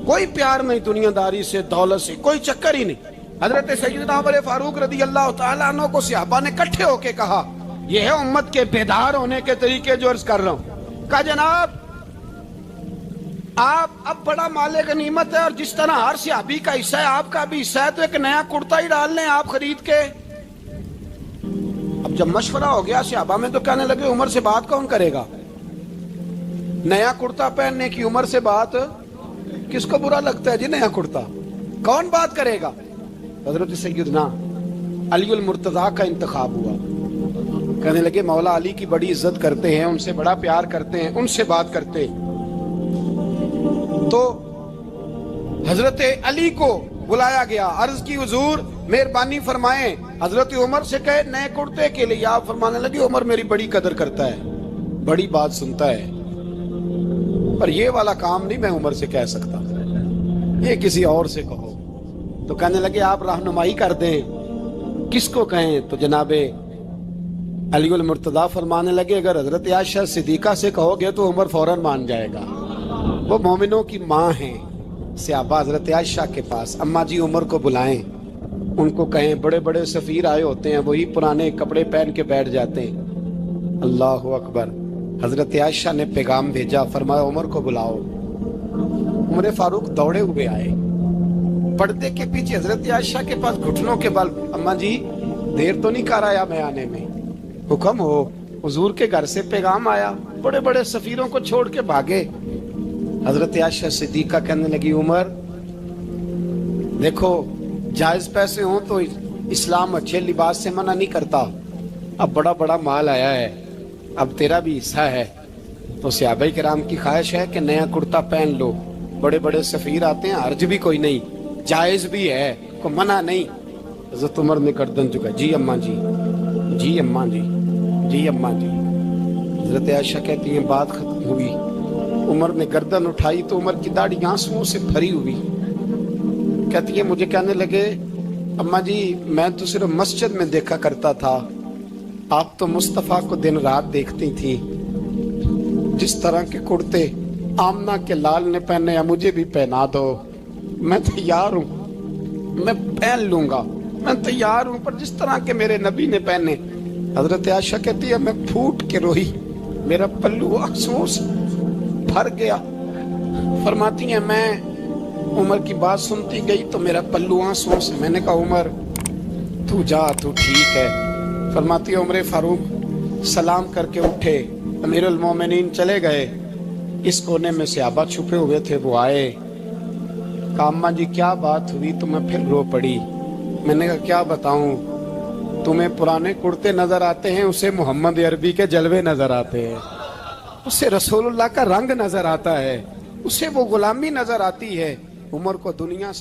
کوئی پیار نہیں دنیا داری سے, دولت سے, کوئی چکر ہی نہیں. حضرت سیدنا عمر فاروق رضی اللہ تعالیٰ عنہ کو صحابہ نے اکٹھے ہو کے کہا, یہ ہے امت کے بیدار ہونے کے طریقے جو عرض کر رہا ہوں. کہا جناب آپ اب بڑا مال غنیمت ہے, اور جس طرح ہر صحابی کا حصہ ہے آپ کا بھی حصہ ہے, تو ایک نیا کرتا ہی ڈال لیں آپ خرید کے. اب جب مشورہ ہو گیا صحابہ میں تو کہنے لگے عمر سے بات کون کرے گا؟ نیا کرتا پہننے کی عمر سے بات کس کو برا لگتا ہے جی؟ نیا کرتا کون بات کرے گا؟ حضرت سیدنا علی المرتضیٰ کا انتخاب ہوا. کہنے لگے مولا علی کی بڑی عزت کرتے ہیں, ان سے بڑا پیار کرتے ہیں, ان سے بات کرتے. تو حضرت علی کو بلایا گیا, عرض کی حضور مہربانی فرمائیں حضرت عمر سے کہے نئے کرتے کے لیے. آپ فرمانے لگے عمر میری بڑی قدر کرتا ہے, بڑی بات سنتا ہے, پر یہ والا کام نہیں میں عمر سے کہہ سکتا, یہ کسی اور سے کہو. تو کہنے لگے آپ رہنمائی کر دیں کس کو کہیں. تو جناب علی المرتضیٰ فرمانے لگے اگر حضرت عائشہ صدیقہ سے کہو گے تو عمر فوراً مان جائے گا, وہ مومنوں کی ماں ہیں. صحابہ حضرت عائشہ کے پاس, اماں جی عمر کو بلائیں, ان کو کہیں بڑے بڑے سفیر آئے ہوتے ہیں, وہی پرانے کپڑے پہن کے بیٹھ جاتے ہیں. اللہ اکبر. حضرت عائشہ نے پیغام بھیجا, فرمایا عمر کو بلاؤ. عمر فاروق دوڑے ہوئے آئے, پردے کے پیچھے حضرت عائشہ کے پاس گھٹنوں کے بل, اماں جی دیر تو نہیں کر آیا میں آنے میں؟ حکم ہو, حضور کے گھر سے پیغام آیا. بڑے بڑے سفیروں کو چھوڑ کے بھاگے. حضرت عائشہ صدیقہ کہنے لگی عمر دیکھو جائز پیسے ہوں تو اسلام اچھے لباس سے منع نہیں کرتا, اب بڑا بڑا مال آیا ہے, اب تیرا بھی حصہ ہے, تو صحابہ کرام کی خواہش ہے کہ نیا کرتا پہن لو. بڑے بڑے سفیر آتے ہیں, حرج بھی کوئی نہیں, جائز بھی ہے, کو منع نہیں. حضرت عمر نے گردن جھکا, جی اماں جی, جی اماں جی, جی اماں جی. حضرت عائشہ کہتی ہیں بات ختم ہوئی, عمر نے گردن اٹھائی تو عمر کی داڑھی آنسوؤں سے بھری ہوئی. کہتی ہے مجھے کہنے لگے اماں جی میں تو صرف مسجد میں دیکھا کرتا تھا, آپ تو مصطفیٰ کو دن رات دیکھتی تھی. جس طرح کے کرتے آمنہ کے لال نے پہنے ہیں مجھے بھی پہنا دو, میں تیار ہوں, میں پہن لوں گا, میں تیار ہوں, پر جس طرح کے میرے نبی نے پہنے. حضرت عائشہ کہتی ہے میں پھوٹ کے روئی, میرا پلو آنسوؤں سے بھر گیا. فرماتی ہیں میں عمر کی بات سنتی گئی تو میرا پلو آنسوؤں سے, میں نے کہا عمر تو جا, تو ٹھیک ہے. فرماتی ہے عمر فاروق سلام کر کے اٹھے, امیر المومنین چلے گئے. اس کونے میں صحابہ چھپے ہوئے تھے, وہ آئے. کہا اماں جی کیا بات ہوئی؟ تو میں پھر رو پڑی. میں نے کہا کیا بتاؤں, تمہیں پرانے کرتے نظر آتے ہیں, اسے محمد عربی کے جلوے نظر آتے ہیں, اسے رسول اللہ کا رنگ نظر آتا ہے, اسے وہ غلامی نظر آتی ہے. عمر کو دنیا سے